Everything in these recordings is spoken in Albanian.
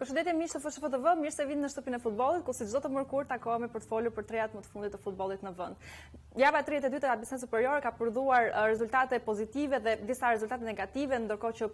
Përshëndetje miq të FSHFTV, mirë se vini në shtëpinë e futbollit, ku si çdo të mërkurë takohemi për të folur për trejat më të fundit të futbollit në vend. Java 32 e Abisnet Superiore ka prodhuar rezultate pozitive dhe disa rezultate negative, ndërkohë që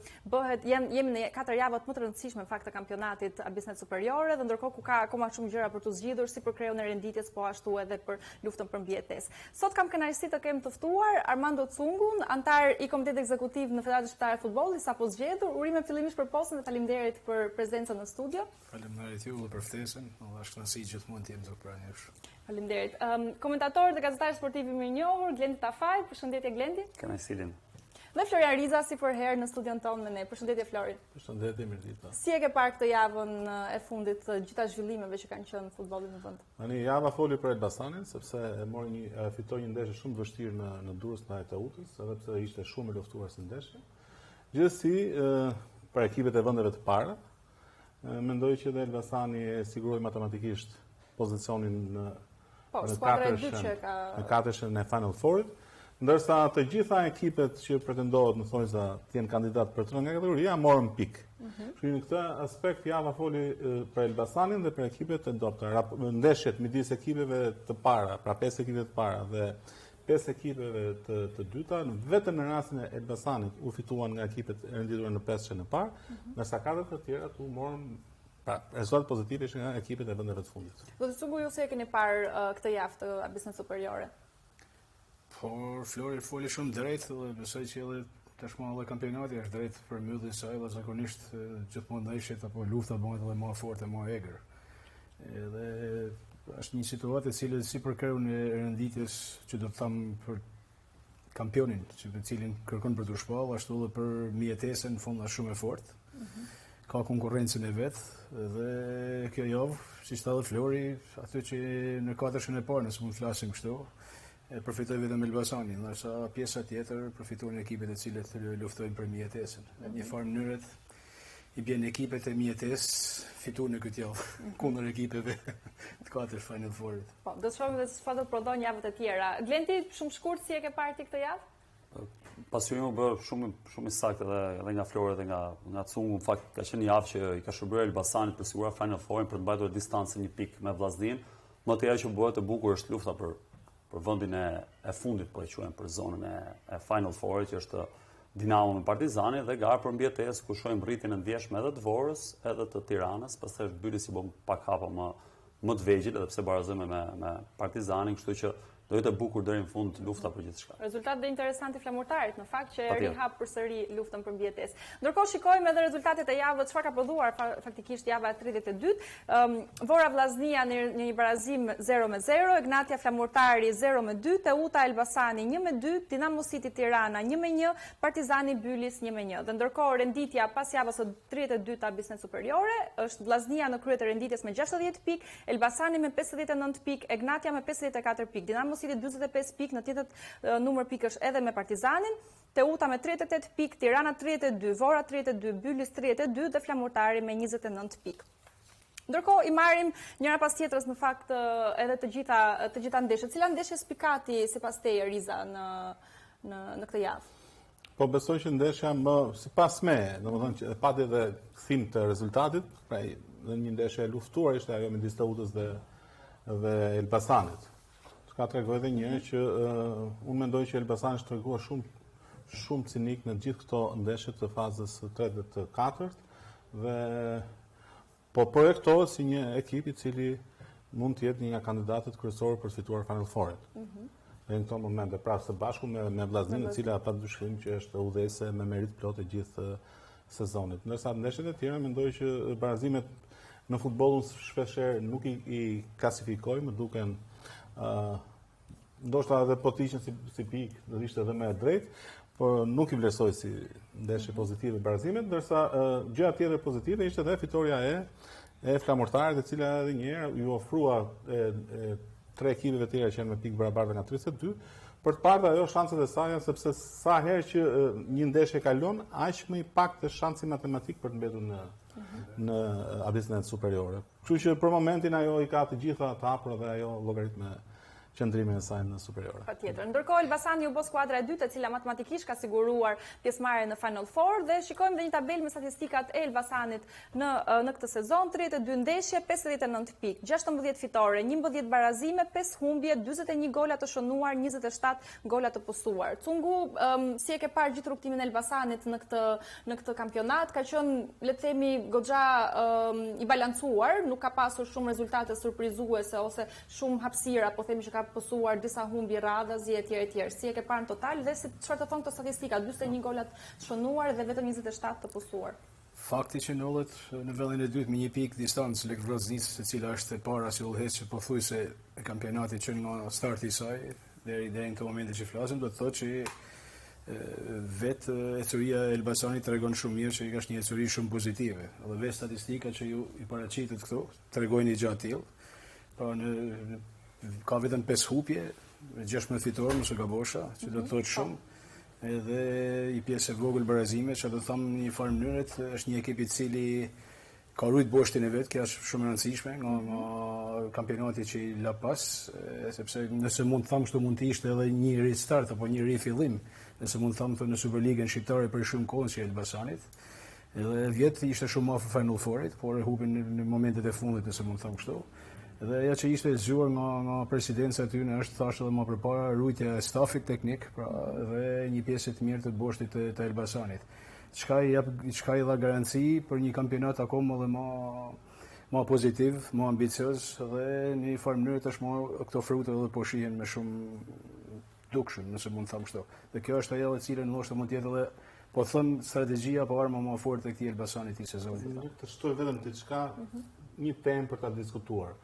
jemi në 4 javët më të rëndësishme në fakt të kampionatit Abisnet Superiore, dhe ndërkohë ku ka akoma shumë gjëra për të zgjidhur, si për krijon e renditjes, po ashtu edhe për luftën për mbijetesë. Sot kam kënaqësi të kem të ftuar Armando Cungun, antar i Komitetit Ekzekutiv në Federatën Shqiptare e Futbollit, sapo zgjedhur. Urime fillimisht për postën dhe faleminderit për prezencën në studio. Faleminderit ju për ftesën, është kënaqësi gjithmonë të jem zot pranë jush. Faleminderit. Komentator dhe gazetar sportiv i mirënjohur, Glendi Tafaj, përshëndetje Glendi. Kënaqësi. Dhe Florian Riza si përherë në studion tonë me ne. Përshëndetje Flori. Përshëndetje, mirëditë. Si e ke parë këtë javën e fundit të gjitha zhvillimeve që kanë qenë në futbollin në vend? Tani java foli për Elbasanin, sepse fitoi një ndeshje shumë vështirë në Durrës ndaj Teutës, edhe pse ishte shumë e luftuar si ndeshje. Gjithsesi, për ekipet e vendeve të para, mendoj që dhe Elbasani e siguroi matematikisht pozicionin në katërshën e Final Fourit, ndërsa të gjitha ekipet që pretendohet në thonjza të jenë kandidat për 3 nga kategoria morën pikë. Kështu në këtë aspekt java foli për Elbasanin dhe për ekipet e dobta. Ndeshjet midis ekipeve të para, pra 5 ekipeve të para dhe 5 ekipeve të dyta, vetëm në rastin e Elbasanit u fituan nga ekipet e renditura në 5 e parë, ndërsa 4 të tjerat u morën rezultat pozitive nga ekipet e vendeve të fundit. Do të sugu ju se e keni parë këtë javë të Abisnet Superiore? Por Flori foli shumë drejt dhe besoj që edhe tashmë edhe kampionati është drejt për mbylljen e saj, dhe zakonisht gjithmonë ndeshjet apo lufta bëhen edhe më fortë, më egër. Edhe është një situatë e cila si për krahun e renditjes që do të them për kampionin, që për cilin kërkon për të shpallur, ashtu edhe për mbijetesën në fund është shumë e fortë. Ka konkurrencën e vet dhe kjo javë, siç tha Flori, aty që në 4-shën e parë, nëse mund të flasim kështu, përfitoi vetëm Elbasani, ndërsa pjesa tjetër përfituan ekipet e cilët luftojnë për mbijetesën. Në një farë mënyrë i bjen ekipet e mbijetesë fituan në këtë javë kundër ekipeve të 4 Final Fourit. Po, do të shohim se çfarë do të prodhon javët e tjera. Glendi, shumë shkurt si e ke parë ti këtë javë? Pasuri më bërë shumë i saktë edhe nga Flori dhe nga Cungu, në fakt ka qenë një javë që i ka shërbyer Elbasanit për siguruar Final Fourin, për të mbajtur distancën një pikë me Vllaznin. Më të që bëhet e bukur është lufta për vendin e fundit, po e quajmë, për zonën e Final Fourit, që është Dinamo me Partizani, dhe garë për mbijetesë, ku shohim rritjen e ndjeshme edhe të Vorës, edhe të Tiranës, pastaj është byrë si bëm pak hapa më të vegjël, edhe pse barazojmë me Partizanin, kështu që do jetë e bukur deri në fund lufta për gjithçka. Rezultat dhe interesant i flamurtarit, në fakt, që rihap përsëri luftën për mbijetesë. Ndërkohë shikojmë edhe rezultatet e javës, çfarë ka prodhuar faktikisht java e 32. Vora Vllaznia në një barazim 0-0, Ignatia Flamurtari 0-2, Teuta Elbasani 1-2, Dinamo City Tirana 1-1, Partizani Bylis 1-1. Dhe ndërkohë renditja pas javës së 32 të Abisnet Superiore është Vllaznia në krye të renditjes me 60 pikë, Elbasani me 59 pikë, Ignatia me 54 pikë, Dinamo City 45 pikë, në tjetër numër pikësh edhe me Partizanin, Teuta me 38 pikë, Tirana 32, Vora 32, Bylis 32 dhe Flamurtari me 29 pikë. Ndërkohë i marrim njëra pas tjetrës në fakt edhe të gjitha ndeshjet. Cila ndeshje spikati sipas teje Riza në këtë javë? Po besoj që ndeshja më sipas me, domethënë që pati edhe kthim të rezultatit, pra në një ndeshje e luftuar ishte ajo midis Teutës dhe Elbasanit. Ka tregoj edhe një që unë mendoj që Elbasani është treguar shumë cinik në gjithë këto ndeshje të fazës së 3 dhe të 4-të, dhe po projektohet si një ekip i cili mund të jetë një nga kandidatët kryesorë për të fituar Final Fourit. Në këto momente, pra së bashku me Vllaznin, e cila padyshim që është udhëheqëse me merit plot e gjithë sezonit. Ndërsa ndeshjet e tjera mendoj që barazimet në futbollin shpeshherë nuk i klasifikojmë, duken ndoshta edhe po të ishin si pikë, do ishte edhe më e drejtë, por nuk i vlerësoj si ndeshje pozitive barazimet, ndërsa gjëja tjetër pozitive ishte edhe fitoria e Flamurtarit, e cila edhe një herë ju ofrua 3 ekipeve tjera që janë me pikë barabarta nga 32, për të parë ajo shanset e saj, sepse sa herë që një ndeshje kalon, aq më i pak të shansi matematik për të mbetur në Abisnet Superiore. Kështu që për momentin ajo i ka të gjitha të hapura dhe ajo llogarit qëndrimin e saj në superiore. Patjetër. Ndërkohë Elbasani u bë skuadra e dytë e cila matematikisht ka siguruar pjesëmarrje në Final Four dhe shikojmë edhe një tabelë me statistikat e Elbasanit në këtë sezon, 32 ndeshje, 59 pikë, 16 fitore, 11 barazime, 5 humbje, 41 gola të shënuar, 27 gola të postuar. Cungu, si e ke parë gjithë rrugtimin e Elbasanit në këtë kampionat, ka qenë, le të themi, goxha i balancuar, nuk ka pasur shumë rezultate surprizuese ose shumë hapësira, po themi që ka posuar disa humbi radhazi etj. Si e ke parë në total dhe si çfarë të thonë këto statistika, 41 golat shënuar dhe vetëm 27 të posuar. Fakti që nollet në vendin e dytë me 1 pikë distancë Lek Vllaznisë, e cila është e para si udhëheqës pothuajse e kampionatit që nga starti i saj deri në këtë moment që flasim, do të thotë që vetë ecuria e Elbasanit tregon shumë mirë që ka një ecuri shumë pozitive. Edhe vetë statistika që ju i paraqitet këtu tregojnë gjatë tillë. Pra ka vetëm 5 hupje, 16 fitore, nëse gabosha, që do të thotë shumë, edhe i pjesë e vogël barazime, që do të thamë në një farë mënyrët, është një ekip i cili ka rujt boshtin e vetë, kjo është shumë e rëndësishme nga kampionati që i la pas, sepse nëse mund të thamë kështu mund të ishte edhe një restart apo një rifillim, nëse mund të thamë në Superligën shqiptare për shumë kohë që Elbasanit. Edhe vjetë ishte shumë afër Final Fourit, por e hupin në momentet e fundit, nëse mund të thamë kështu. Dhe ajo që ishte zgjuar nga presidenca e tyre është thashë edhe më përpara rujtja e stafit teknik, pra dhe një pjesë të mirë të boshtit të Elbasanit. Çka i dha garanci për një kampionat akoma edhe më pozitiv, më ambicioz dhe në një farë mënyrë tashmë këto frutë edhe po shihen me shumë dukshëm, nëse mund të them kështu. Dhe kjo është ajo e cila ndoshta mund të jetë edhe po them strategjia apo arma më e fortë e këtij Elbasanit i sezonit. Nuk të shtoj vetëm diçka, një temë për ta diskutuar.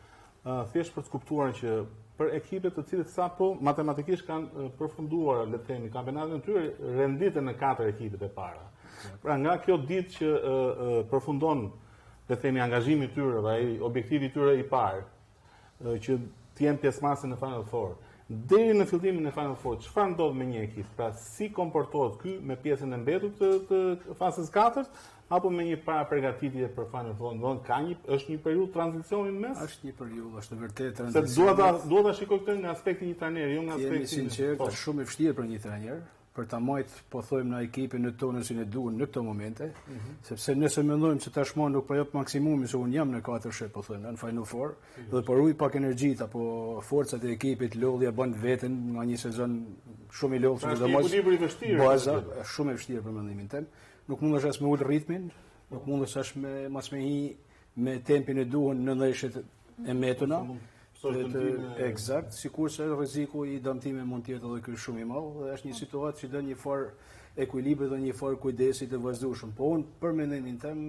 Thjesht për të kuptuar që për ekipet të cilët sapo matematikisht kanë përfunduar le të themi kampionatin e tyre, renditen në 4 ekipet e para. Pra nga kjo ditë që përfundon le të themi angazhimi i tyre, ai objektivi i tyre i parë, që të jenë pjesëmarrëse në Final Four. Deri në fillimin e Final Four, çfarë ndodh me një ekip? Pra si komportohet ky me pjesën e mbetur të fazës 4 apo me një para përgatitje për Final Four? Është një periudhë tranzicioni në mes? Është një periudhë, është vërtet tranzicion. Se duhet ta shikoj këtë nga aspekti i një trajneri, jo nga aspekti. Jemi sinqert, është shumë e vështirë për një trajner për ta marrë po thojmë në ekipin në tonusin e duhur në këto momente, sepse nëse mendojmë se tashmë nuk po jep maksimumin se un jam në 4 po thojmë në Final Four, dhe po ruaj pak energjitë apo forcat e ekipit, lodhja bën veten nga një sezon shumë i lodhshëm dhe baza shumë e vështirë për mendimin tim. Nuk mundesh as me ul ritmin, nuk mundesh as me tempin e duhur në ndeshjet e metuna. Eksakt, sikurse rreziku i dëmtimit mund të jetë edhe ky shumë i madh, dhe është një situatë që don një farë ekuilibri dhe një farë kujdesi të vazhdueshëm. Po unë për mendimin tim,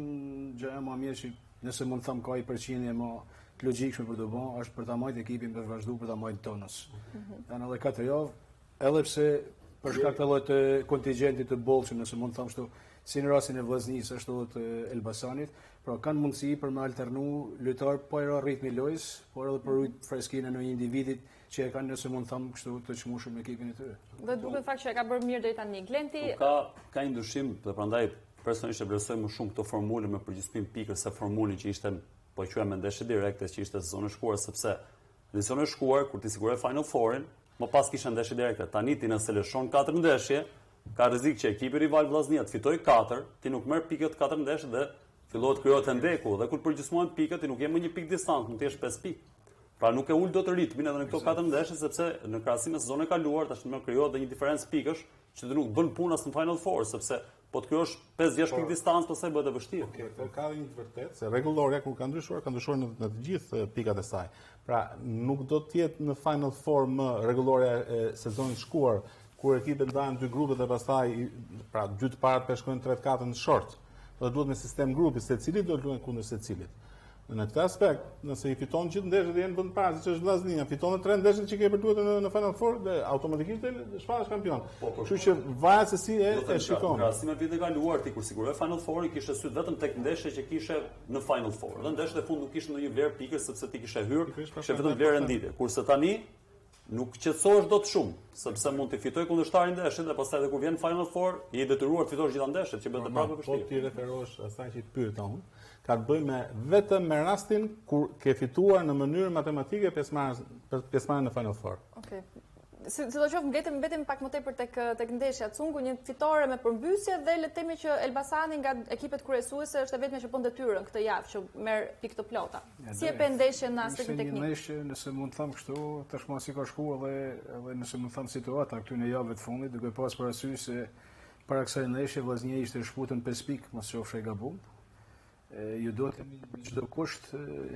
gjëja më mirë që nëse mund të them ka i përqindje më të logjikshme për të bën, është për ta marrë ekipin për të vazhduar për ta marrë tonus. Janë edhe 4 javë, edhe pse për shkak të llojit të kontingjentit të bollshëm, nëse mund të them kështu, si në rastin e Vllaznisë ashtu edhe të Elbasanit, pra kanë mundësi për me alternu lojtar po e ritmi lojës, por edhe për rujt freskinë në një individit që e kanë nëse mund të them kështu të çmueshëm me ekipin e tyre. Dhe duket fakt që e ka bërë mirë deri tani Glenti. Ka një ndryshim dhe prandaj personalisht e vlerësoj më shumë këto formule me përgjithësim pikës se formulin që ishte po e quajmë ndeshje direkte që ishte sezoni i shkuar, sepse edicioni i shkuar kur ti siguroi Final Fourin, më pas kishte ndeshje direkte. Tani ti nëse lëshon 4 ndeshje, ka rrezik që ekipi rival Vllaznia të fitojë 4, ti nuk merr pikët 4 ndeshje dhe fillohet krijohet ndeku dhe kur përgjithësohen pikët ti nuk je më 1 pikë distancë, mund të jesh 5 pikë. Pra nuk e ul dot ritmin edhe në këto 4 ndeshje sepse në krahasim me sezonin e kaluar tash më krijohet edhe një diferencë pikësh që ti nuk bën punë as në Final Four sepse po të krijosh 5-6 pikë distancë pastaj bëhet e vështirë. Okej, ka një të vërtetë se rregulloria kur ka ndryshuar në të gjithë pikat e saj. Pra nuk do të jetë në Final Four më rregulloria e sezonit shkuar kur ekipet ndahen 2 grupe dhe pastaj pra 2 të parë peshkojnë 3-4 në short. Do duhet me sistem grupi, secili do të luajë kundër secilit. Në këtë aspekt, nëse i fiton gjithë ndeshjet janë vend parë, siç është Vllaznia, fiton 3 ndeshjet që ke përduhet në Final Four dhe automatikisht shfaqet kampion. Kështu që varet se si e shikon. Krahasim me vitin e kaluar ti kur siguroi Final Four kishte syt vetëm tek ndeshjet që kishe në Final Four. Dhe ndeshjet e fundit nuk kishte ndonjë vlerë pikësh sepse ti kishe hyrë, kishe vetëm vlerë rendite. Kurse tani nuk qetësohesh dot shumë, sepse mund të fitoj kundërshtarin ndeshjet dhe pastaj edhe kur vjen Final Four, je i detyruar të fitosh gjithë ndeshjet që bën të prapë vështirë. Po ti referohesh asaj që pyeta unë, ka të bëjë me vetëm me rastin kur ke fituar në mënyrë matematike pjesëmarrjen në Final Four. Okay. Si do qoftë mbetemi pak më tepër tek ndeshja. Cungu një fitore me përmbysje dhe le të themi që Elbasani nga ekipet kryesuese është vetëm që bën detyrën këtë javë që merr pikë të plota. Si e pe ndeshjen në aspektin teknik? Një ndeshje, nëse mund të them kështu, tashmë si ka shkuar edhe nëse mund të them situata këtu në javën e fundit, duke pas parasysh se para kësaj ndeshje Vllaznia ishte shputën 5 pikë, mos qofshe gabim. Ju do të çdo kusht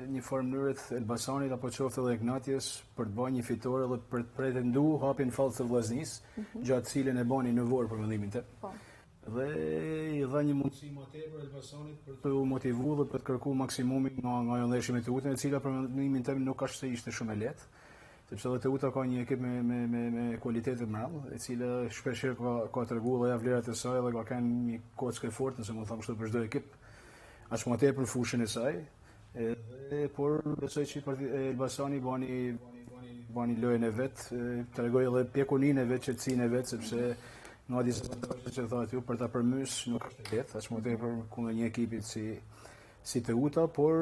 një farë mënyrë Elbasanit apo qoftë edhe Ignatius për të bërë një fitore dhe për të pretenduar hapjen fallës së Vllaznisë, gjatë cilën e bani në vorë për mendimin tim. Po. Dhe i dha një mundësi më tepër Elbasanit për të motivuar dhe për të kërkuar maksimumin nga ajo ndeshje me Teutën, e cila për mendimin tim nuk ka ishte shumë e lehtë, sepse edhe Teuta ka një ekip me kualitet të madh, e cila shpesh ka treguar edhe vlerat e saj dhe ka kanë një kockë fort, nëse mund të them kështu, për çdo ekip. Ashtë më tepër fushën e saj, por besoj që Elbasani bani lojën e vetë, të regoj edhe pjekunin e vetë, qëtësin e vetë, sepse nga disa që thotë ju, për ta përmys nuk është letë, ashtë më tepër kundër një ekipit si Teuta, por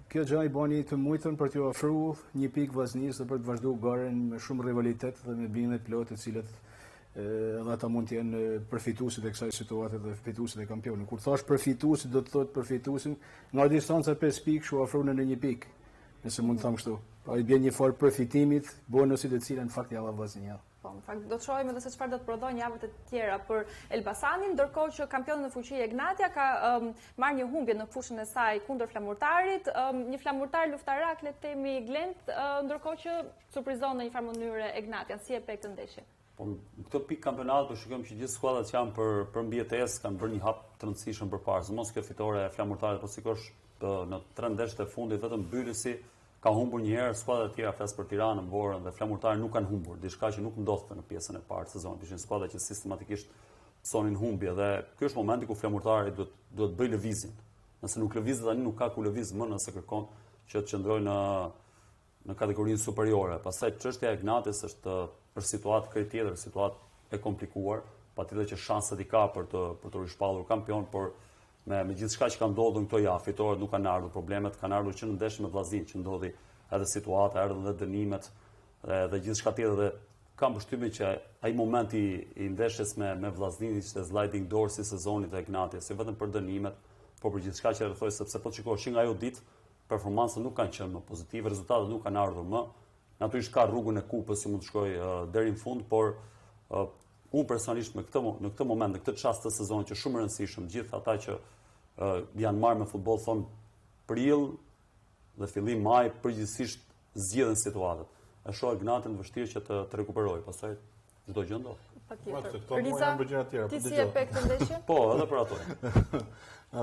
kjo gjë i bani të mujtën për t'ju ofruar një pikë Vllaznisë dhe për të vazhduar garën me shumë rivalitet dhe me bindje plot, të cilët edhe ata mund të jenë përfituesit e kësaj situate dhe fituesit e kampionit. Kur thash përfituesit, do të thotë përfituesin nga distanca 5 pikë, shu ofruan në 1 pikë, nëse mund të them kështu. Pa i bën një farë përfitimit, bonusit e cilën në fakt java Vllaznia. Po, në fakt do të shohim edhe se çfarë do të prodhojnë javët e tjera për Elbasanin, ndërkohë që kampioni në fuqi Ignatia ka marrë një humbje në fushën e saj kundër Flamurtarit, një flamurtar luftarak le të themi glent, ndërkohë që surprizon në një farë mënyrë Ignatia. Si e pe këtë ndeshje? Po, në këtë pikë kampionat po shikojmë që gjithë skuadrat që janë për mbijetesë kanë bërë një hap të rëndësishëm përpara. Sidomos kjo fitore e Flamurtarit, po sikosh në 3 ndeshjet e fundit vetëm Byllisi ka humbur një herë, skuadrat e tjera flas për Tiranën, Borën dhe Flamurtarin nuk kanë humbur, diçka që nuk ndodhte në pjesën e parë të sezonit. Ishin skuadra që sistematikisht sonin humbje dhe ky është momenti ku Flamurtari duhet bëj lëvizjen. Nëse nuk lëviz tani nuk ka ku lëviz më nëse kërkon që të qëndrojë në kategorinë superiore. Pastaj çështja e Ignatis është për situatë krejt tjetër, situatë e komplikuar, patjetër që shanset i ka për të rishpallur kampion, por me gjithçka që ka ndodhur këto javë, fitoret nuk kanë ardhur, problemet kanë ardhur që në ndeshjen me Vllaznin, që ndodhi edhe situata, erdhën edhe dënimet dhe gjithçka tjetër dhe kam përshtypjen që ai momenti i ndeshjes me Vllaznin ishte sliding door si sezonit e Ignatis, jo vetëm për dënimet, por për gjithçka që rrethoi, sepse po shikosh që nga ajo ditë performancat nuk kanë qenë më pozitive, rezultatet nuk kanë ardhur më. Natyrisht ka rrugën e kupës që mund të shkojë deri në fund, por unë personalisht në këtë moment, në këtë çast të sezonit që shumë e rëndësishëm, gjithë ata që janë marrë me futboll thonë prill dhe fillim maj përgjithsisht zgjedhin situatat. E shoh Ignatin vështirë që të rekuperojë, pastaj çdo gjë ndodh. Patjetër. Riza, ti si e pe këtë ndeshje? Po, edhe për ato.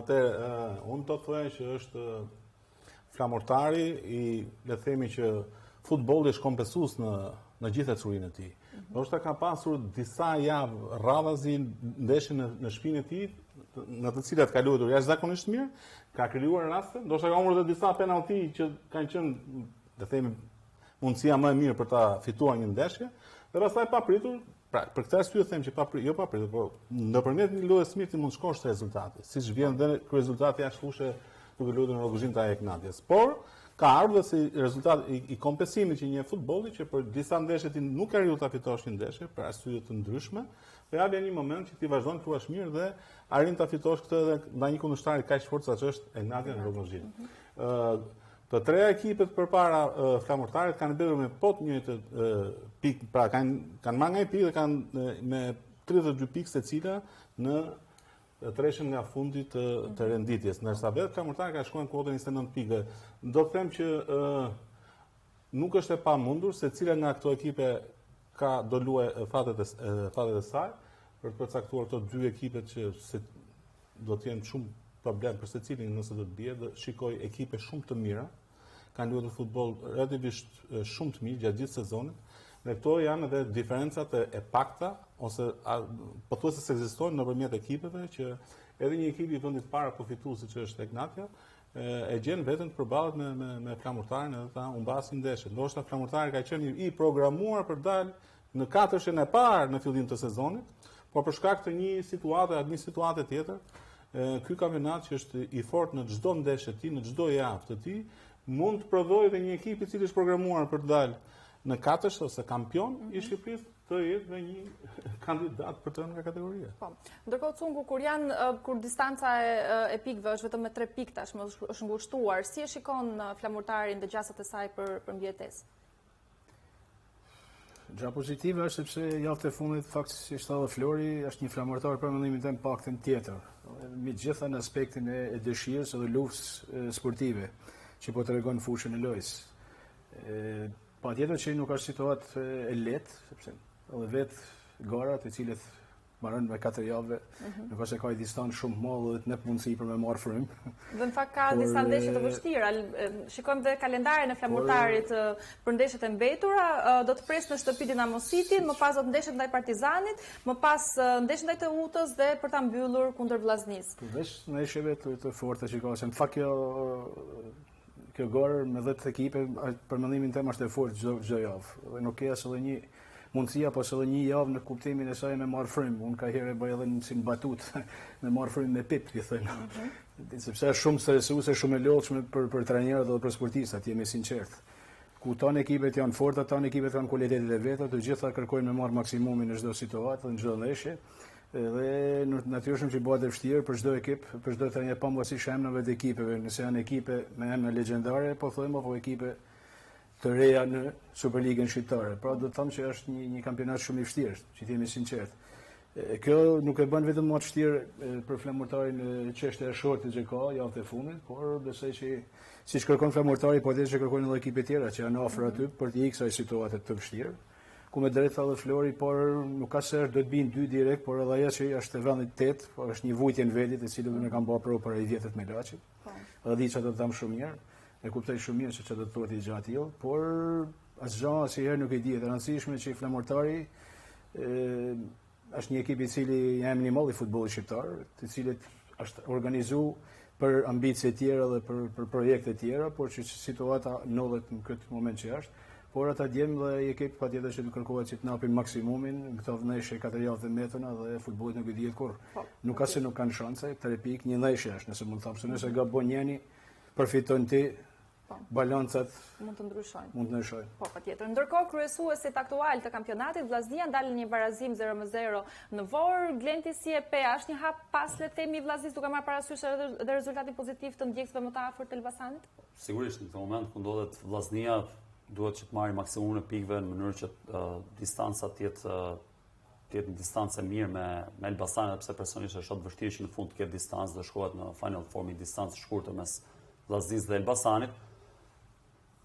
Atëherë, unë do të thoya që është Flamurtari i le të themi që futbolli është kompensues në gjithë ecurinë e tij. Ndoshta ka pasur disa javë radhazi ndeshjen në shtëpinë e tij, në të cilat ka luajtur jashtëzakonisht mirë, ka krijuar raste, ndoshta ka humbur edhe disa penalti që kanë qenë, le të themi, mundësia më e mirë për ta fituar një ndeshje, dhe pastaj papritur, pra për këtë arsye them që papritur, por nëpërmjet një lojë të mirë ti mund të shkosh te rezultati, siç vjen dhe ky rezultati jashtë fushë duke luajtur në Rogozhin ta Ignatius. Por ka ardhur si rezultat i kompensimit që një futbolli që për disa ndeshje ti nuk ka arritur ta fitosh një ndeshje për arsye të ndryshme, po ja vjen një moment që ti vazhdon të luash mirë dhe arrin ta fitosh këtë edhe ndaj një kundërshtar kaq fort sa është Ignatius në Rogozhin. Të treja ekipet përpara Flamurtarit kanë bërë me pot njëjtë pikë, pra kanë marrë një pikë dhe kanë me 32 pikë secila në treshën nga fundit të renditjes. Ndërsa vetë Flamurtari ka shkuar në kuotën 29 pikë. Do të them që nuk është e pamundur se cila nga këto ekipe do luajë fatet e saj për të përcaktuar këto dy ekipet që do të jenë shumë problem për secilin nëse do të bie, dhe shikoj ekipe shumë të mira, kanë luajtur futboll relativisht shumë të mirë gjatë gjithë sezonit. Dhe këto janë edhe diferencat e pakta ose pothuajse se ekzistojnë nëpërmjet ekipeve që edhe një ekip i vendit parë përfituesi që është Ignatia e gjen veten të përballet me Flamurtarin edhe ta humbasin ndeshjet. Ndoshta Flamurtari ka qenë i programuar për dalë në katërshen e parë në fillim të sezonit, por për shkak të një situate tjetër, ky kampionat që është i fortë në çdo ndeshje të tij, në çdo javë të tij, mund të prodhojë edhe një ekip i cili është programuar për të dalë në katësh ose kampion i Shqipërisë të jetë dhe një kandidat për të nga kategoria. Po. Ndërkohë Cungu, kur distanca e pikëve është vetëm me 3 pikë tashmë është ngushtuar, si e shikon flamurtarin dhe gjasat e saj për mbjetesë? Gja pozitive është sepse javë të fundit faktikisht edhe Flori është një flamurtar për mendimin tim paktën tjetër. Me gjitha në aspektin e dëshirës edhe luftës sportive që po tregon fushën e lojës. Patjetër që nuk është situatë e lehtë, sepse edhe vetë garat e cilët marrën me 4 javë, nuk është se ka distancë shumë madhe dhe të mundësi për me marrë frymë. Dhe në fakt ka disa ndeshje të vështira. Shikojmë dhe kalendarin e flamurtarit për ndeshjet e mbetura, do të presë në shtëpi Dinamo City, më pas do të ndeshjet ndaj Partizanit, më pas ndeshjet ndaj Teutës dhe për ta mbyllur kundër Vllaznisë. Përveç ndeshjeve të forta që ka, se në fakt kjo garë me 10 ekipe për mendimin tim është e fortë çdo javë. Dhe nuk ka as edhe një mundësia, pas edhe një javë në kuptimin e saj me marrë frymë. Unë ka herë bëj edhe si në batut, me marrë frymë me pip, i thënë. Sepse është shumë stresuese, shumë e lodhshme për trajnerët dhe për sportistat, jemi sinqert. Ku tanë ekipet janë forta, tanë ekipet kanë kualitetet e veta, të gjitha kërkojnë me marrë maksimumin në çdo situatë, në çdo ndeshje. Dhe natyrshëm që bëhet e vështirë për çdo ekip, për çdo trajner pavarësisht emrave të ekipeve, nëse janë ekipe me emra legjendare, po thojmë apo ekipe të reja në Superligën shqiptare. Pra do të them që është një kampionat shumë i vështirë, që të jemi sinqert. Kjo nuk e bën vetëm më të vështirë për flamurtarin çështja e shortit që ka javën e fundit, por besoj që siç kërkon flamurtari, po edhe që kërkojnë edhe ekipet tjera që janë afër aty për të ikë kësaj situate të vështirë. Ku me drejt thallë Flori, por nuk ka se do të binë 2 direkt, por edhe ajo që është e vendit 8, por është një vujtje në vendit e cilën ne kanë bërë provë për ai vjetët me Laçin. Edhe di çfarë do të them shumë mirë. E kuptoj shumë mirë se çfarë do të thotë i gjatë tillë, por asgjë asnjëherë nuk e di. E rëndësishme që flamurtari është një ekip i cili janë animal i futbollit shqiptar, të cilët është organizuar për ambicie të tjera dhe për projekte të tjera, por që situata ndodhet në këtë moment që është. Por ata djem dhe ekip patjetër që të kërkohet që të napin maksimumin në këto ndeshje 4 javë të metona dhe futbollit nuk i dihet kur. Nuk ka se nuk kanë shanse, 3 pikë, një ndeshje është, nëse mund të them, se nëse gabon njëri, përfiton ti, balancat mund të ndryshojnë. Mund të ndryshojnë. Po, patjetër. Ndërkohë kryesuesit aktual të kampionatit, Vllaznia ndalën një barazim 0-0 në Vor. Glenti si e pe, është një hap pas le të themi Vllaznisë duke marrë parasysh edhe rezultatin pozitiv të ndjekësve më të afërt të Elbasanit? Sigurisht, në këtë moment ku ndodhet Vllaznia duhet që të marrë maksimumin e pikëve në mënyrë që distanca të jetë në distancë mirë me Elbasanin, sepse personisht është shumë vështirë që në fund të ketë distancë dhe shkohet në final four me distancë shkurtër mes Vllaznisë dhe Elbasanit.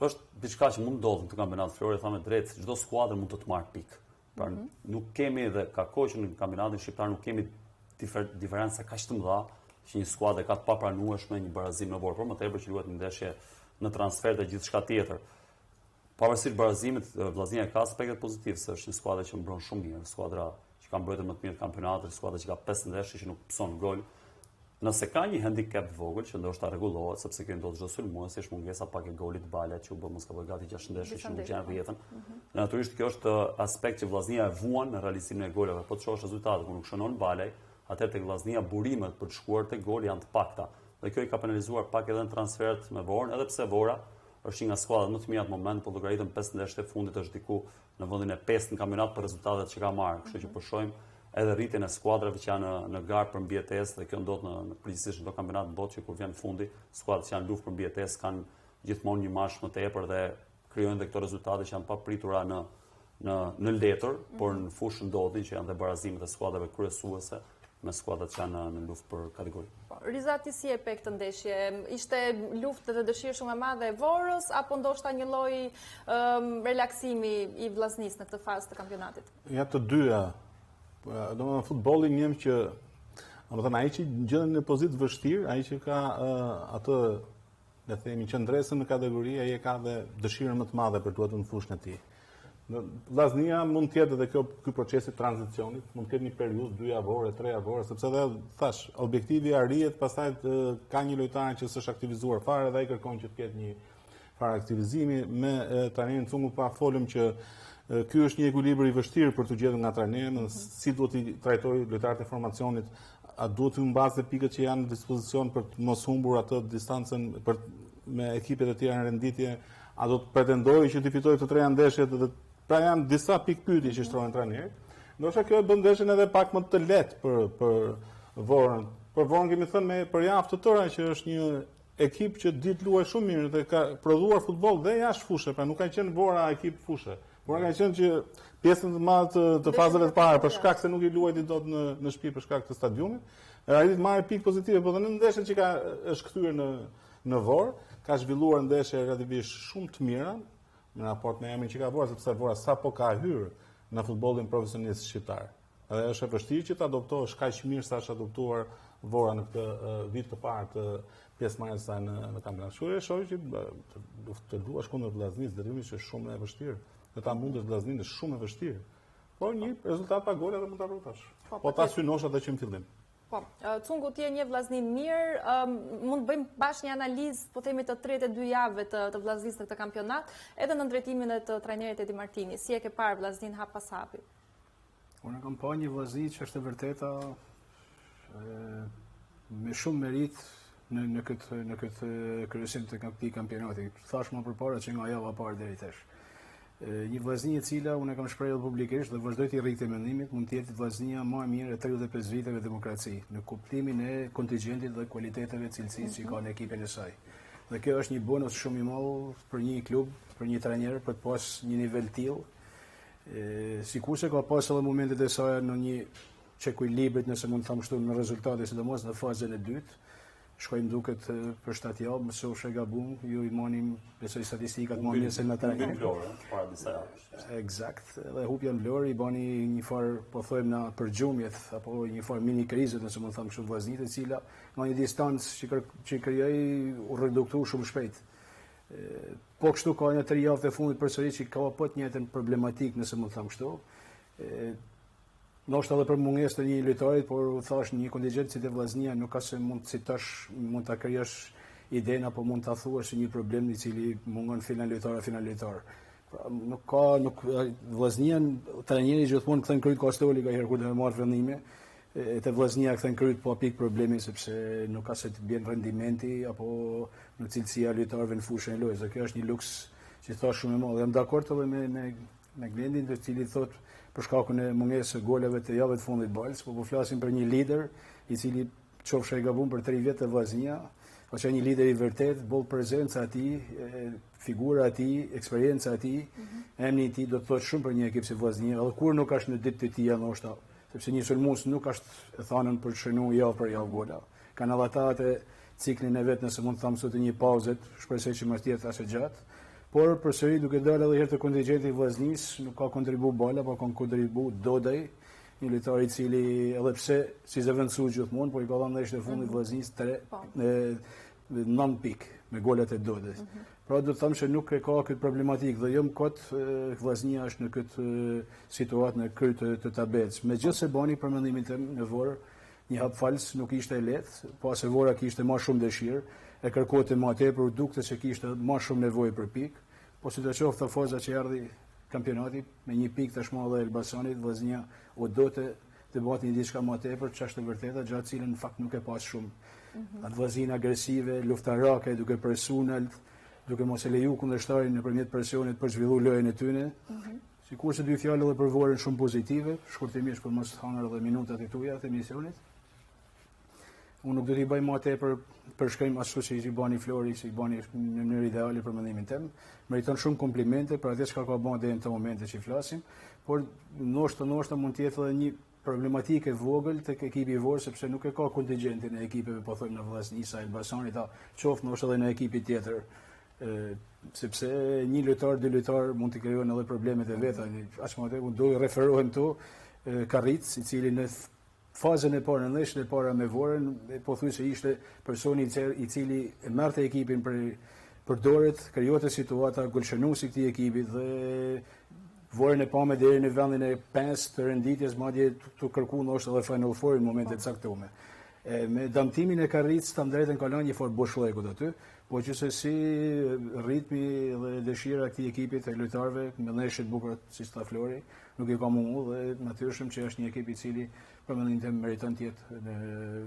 Është diçka që mund ndodhë në të kampionat Flori, thamë drejt, çdo skuadër mund të marrë pikë. Pra nuk kemi dhe ka kohë që në kampionatin shqiptar nuk kemi diferenca kaq të mëdha që një skuadër ka të papranueshme një barazim në Vor, por më tepër që luhet një ndeshje në transfer dhe gjithçka tjetër. Pavarësisht barazimit, Vllaznia ka aspektet pozitiv, se është një skuadër që mbron shumë mirë, skuadra që ka mbrojtur më të mirë të kampionatit, skuadra që ka 5 ndeshje që nuk pëson gol. Nëse ka një handicap të vogël që ndoshta rregullohet, sepse kjo ndodh çdo sulmues, është mungesa pak e golit balet që u bë mos ka bërë gati 6 ndeshje që nuk janë rrjetën. Natyrisht kjo është aspekt që Vllaznia e vuan në realizimin e goleve, po të shohësh rezultatet ku nuk shënon balej, atëherë tek Vllaznia burimet për të shkuar te goli janë të pakta. Dhe kjo i ka penalizuar pak edhe në transfert me Vorën, edhe pse Vora është një nga skuadrat më të mira në moment, por llogaritën 5 ndeshje të fundit është diku në vendin e 5 në kampionat për rezultatet që ka marrë. Kështu që po shohim edhe rritjen e skuadrave që janë në garë për mbjetesë dhe kjo ndodh në përgjithsisht në kampionat të botë që kur vjen fundi, skuadrat që janë luftë për mbjetesë kanë gjithmonë një marsh më tepër dhe krijojnë dhe këto rezultate që janë papritura në letër, por në fushë ndodhin që janë dhe barazimet e skuadrave kryesuese me skuadrat që janë në luftë për kategori. Riza, ti si e pe këtë ndeshje? Ishte luftë dhe dëshirë shumë e madhe e Vorës, apo ndoshta një lloj relaksimi i Vllaznisë në këtë fazë të kampionatit? Ja, të dyja. Domethënë futbolli njëm që, domethënë ai që gjenden në pozitë vështirë, ai që ka atë, le të themi, qëndresën në kategori, ai e ka dhe dëshirën më të madhe për të atuar në fushën e tij. Vllaznia mund të jetë edhe ky proces i tranzicionit, mund të ketë një periudhë 2 javore, 3 javore, sepse edhe thash, objektivi arrihet, pastaj ka një lojtar që s'është aktivizuar fare dhe ai kërkon që të ketë një fare aktivizimi me trajnerin Cungu, pa folëm që ky është një ekuilibër i vështirë për të gjetur nga trajneri, si duhet i trajtojë lojtarët e formacionit, a duhet të mbazë pikët që janë në dispozicion për të mos humbur atë distancën me ekipet e tjera në renditje, a do të pretendojë që të fitojë të treja ndeshjet dhe pra janë disa pikë pyetje që shtrohen trajnerit. Ndoshta kjo e bën ndeshjen edhe pak më të lehtë për Vorën. Për Vorën kemi thënë për javë të tëra që është një ekip që di të luajë shumë mirë dhe ka prodhuar futboll dhe jashtë fushë, pra nuk ka qenë Vora ekip fushë. Por ka qenë që pjesën të madhe të fazave të para për shkak se nuk i luajti dot në shtëpi për shkak të stadiumit, arriti të marrë pikë pozitive, por në ndeshjen që është kthyer në Vorë, ka zhvilluar ndeshje relativisht shumë të mira në raport me emrin që ka Vora, sepse Vora sapo ka hyrë në futbollin profesionist shqiptar. Edhe është e vështirë që të adoptohesh kaq mirë sa është adoptuar Vora në këtë vit të parë të pjesëmarrjes së në kampionat. Shurë shoh që të luash kundër Vllaznisë detyrimisht është shumë e vështirë. Dhe ta mundesh Vllazninë është shumë e vështirë. Por një rezultat pa gole edhe mund ta rrotash. Po ta synosh atë që në fillim. Po, Cungu ti je një vllaznim mirë, mund të bëjmë bashkë një analizë, po themi të 32 javëve të Vllaznisë në këtë kampionat, edhe në drejtimin e të trajnerit Edi Martini. Si e ke parë Vllaznin hap pas hapi? Unë kam pa një vllazni që është e vërteta me shumë merit në këtë kryesim të këtij kampionati. Thash më përpara që nga java e parë deri tash. Një vllaznia e cila unë kam shprehur publikisht dhe vazhdoj të rritë mendimit, mund të jetë vllaznia më e mirë e 35 viteve demokraci, në kuptimin e kontingjentit dhe kualiteteve cilësisë që ka në ekipin e saj. Dhe kjo është një bonus shumë i madh për një klub, për një trajner, për të pas një nivel tillë. Sikurse ka pas edhe momentet e saj në një çekuilibrit, nëse mund të them kështu, në rezultate, sidomos në fazën e dytë. Shkojmë duket për 7 javë, mëse u gabum, ju i monim, besoj statistikat më mirë se në trajner. Para disa javësh. Eksakt, dhe hupja në Vlorë i bani një farë, po thojmë na përgjumjet, apo një farë mini krizët, nëse mund të them kështu vllaznit, e cila nga një distancë që krijoi u reduktu shumë shpejt. Po kështu ka një 3 javë të fundit përsëri që ka po të njëjtën problematik, nëse mund të them kështu. Ndoshta edhe për mungesë të një lojtarit, por u thash një kontingjent si te Vllaznia nuk ka se mund të citosh, mund ta krijosh idenë apo mund ta thuash se një problem i cili mungon final lojtar. Pra, nuk Vllaznia trajneri gjithmonë kthen kryt Kostoli ka herë kur do të marrë vendime. Te Vllaznia kthen kryt po pikë problemi sepse nuk ka se të bjen rendimenti apo në cilësia lojtarëve në fushën e lojës. Kjo është një luks që thash shumë e madh. Jam dakord edhe me Glendin, i cili thotë për shkakun e mungesës së goleve të javës të fundit balës, po flasim për një lider i cili qofsha i gabum për 3 vjet të Vllaznia, po që një lider i vërtet, boll prezenca e tij, figura e tij, eksperjenca e tij, emri i tij do të thotë shumë për një ekip si Vllaznia, edhe kur nuk është në ditë të tija ndoshta, sepse një sulmues nuk është e thanën për të shënuar javë për javë gola. Kanë edhe ata atë ciklin e vet, nëse mund të them sot një pauzë, shpresoj që mos jetë as e gjatë. Por përsëri duke dalë edhe herë të kontingjenti i Vllaznisë, nuk ka kontribu bala, po ka kontribu Dodaj, një lojtar i cili edhe pse si zëvendësu gjithmonë, por i ka dhënë ndeshjet e fundit Vllaznisë 9 pikë me golat e Dodajs. Pra do të them se nuk ka këtë problematikë dhe jo më kot Vllaznia është në këtë situatë në krye të tabelës. Megjithëse bani për mendimin tim në Vorë një hap fals nuk ishte e lehtë, pas e Vora kishte më shumë dëshirë. E kërkote më tepër, dukte se kishte më shumë nevojë për pikë, po si të qoftë faza që erdhi kampionati me 1 pikë tashmë edhe Elbasanit, Vllaznia u dote të bëte një diçka më tepër, ç'është e vërteta, gjatë cilën në fakt nuk e pas shumë. Atë Vllaznia agresive, luftarake, duke presuar, duke mos e leju kundërshtarin nëpërmjet presionit për zhvilluar lojën e tyre. Sikurse dy fjalë edhe për Vorën shumë pozitive, shkurtimisht për mos hanar edhe minutat e tuaja të emisionit. Unë nuk do t'i bëj më tepër përshkrim ashtu si i bani Flori, si i bani në mënyrë ideale për mendimin tim. Meriton shumë komplimente për atë çka ka bën deri në këtë moment që flasim, por ndoshta mund të jetë edhe një problematike vogël tek ekipi i Vorë, sepse nuk e ka kontingjentin e ekipeve, po thojmë në Vllaznia, Elbasanit, qoftë ndoshta edhe në ekipin tjetër. Sepse një lojtar, dy lojtar mund të krijojnë edhe problemet e veta. Aq më tepër do i referohem këtu Karric, i cili në fazën e parë, në ndeshjen e para me Vorën, pothuajse ishte personi i cili e merrte ekipin për dorët, krijonte situata golshënuesi këtij ekipi dhe Vorën e pamë deri në vendin e 5 të renditjes, madje të kërkuar ndoshta edhe Final Four në momente të caktuara. Me damtimin e Karric, tam drejtën ka lënë një fort boshllëkut aty, po gjithsesi ritmi dhe dëshira e këtij ekipi të lojtarëve me ndeshje të bukura si sta Flori nuk i ka munguar dhe natyrshëm që është një ekip i cili për mendimin tim meriton të jetë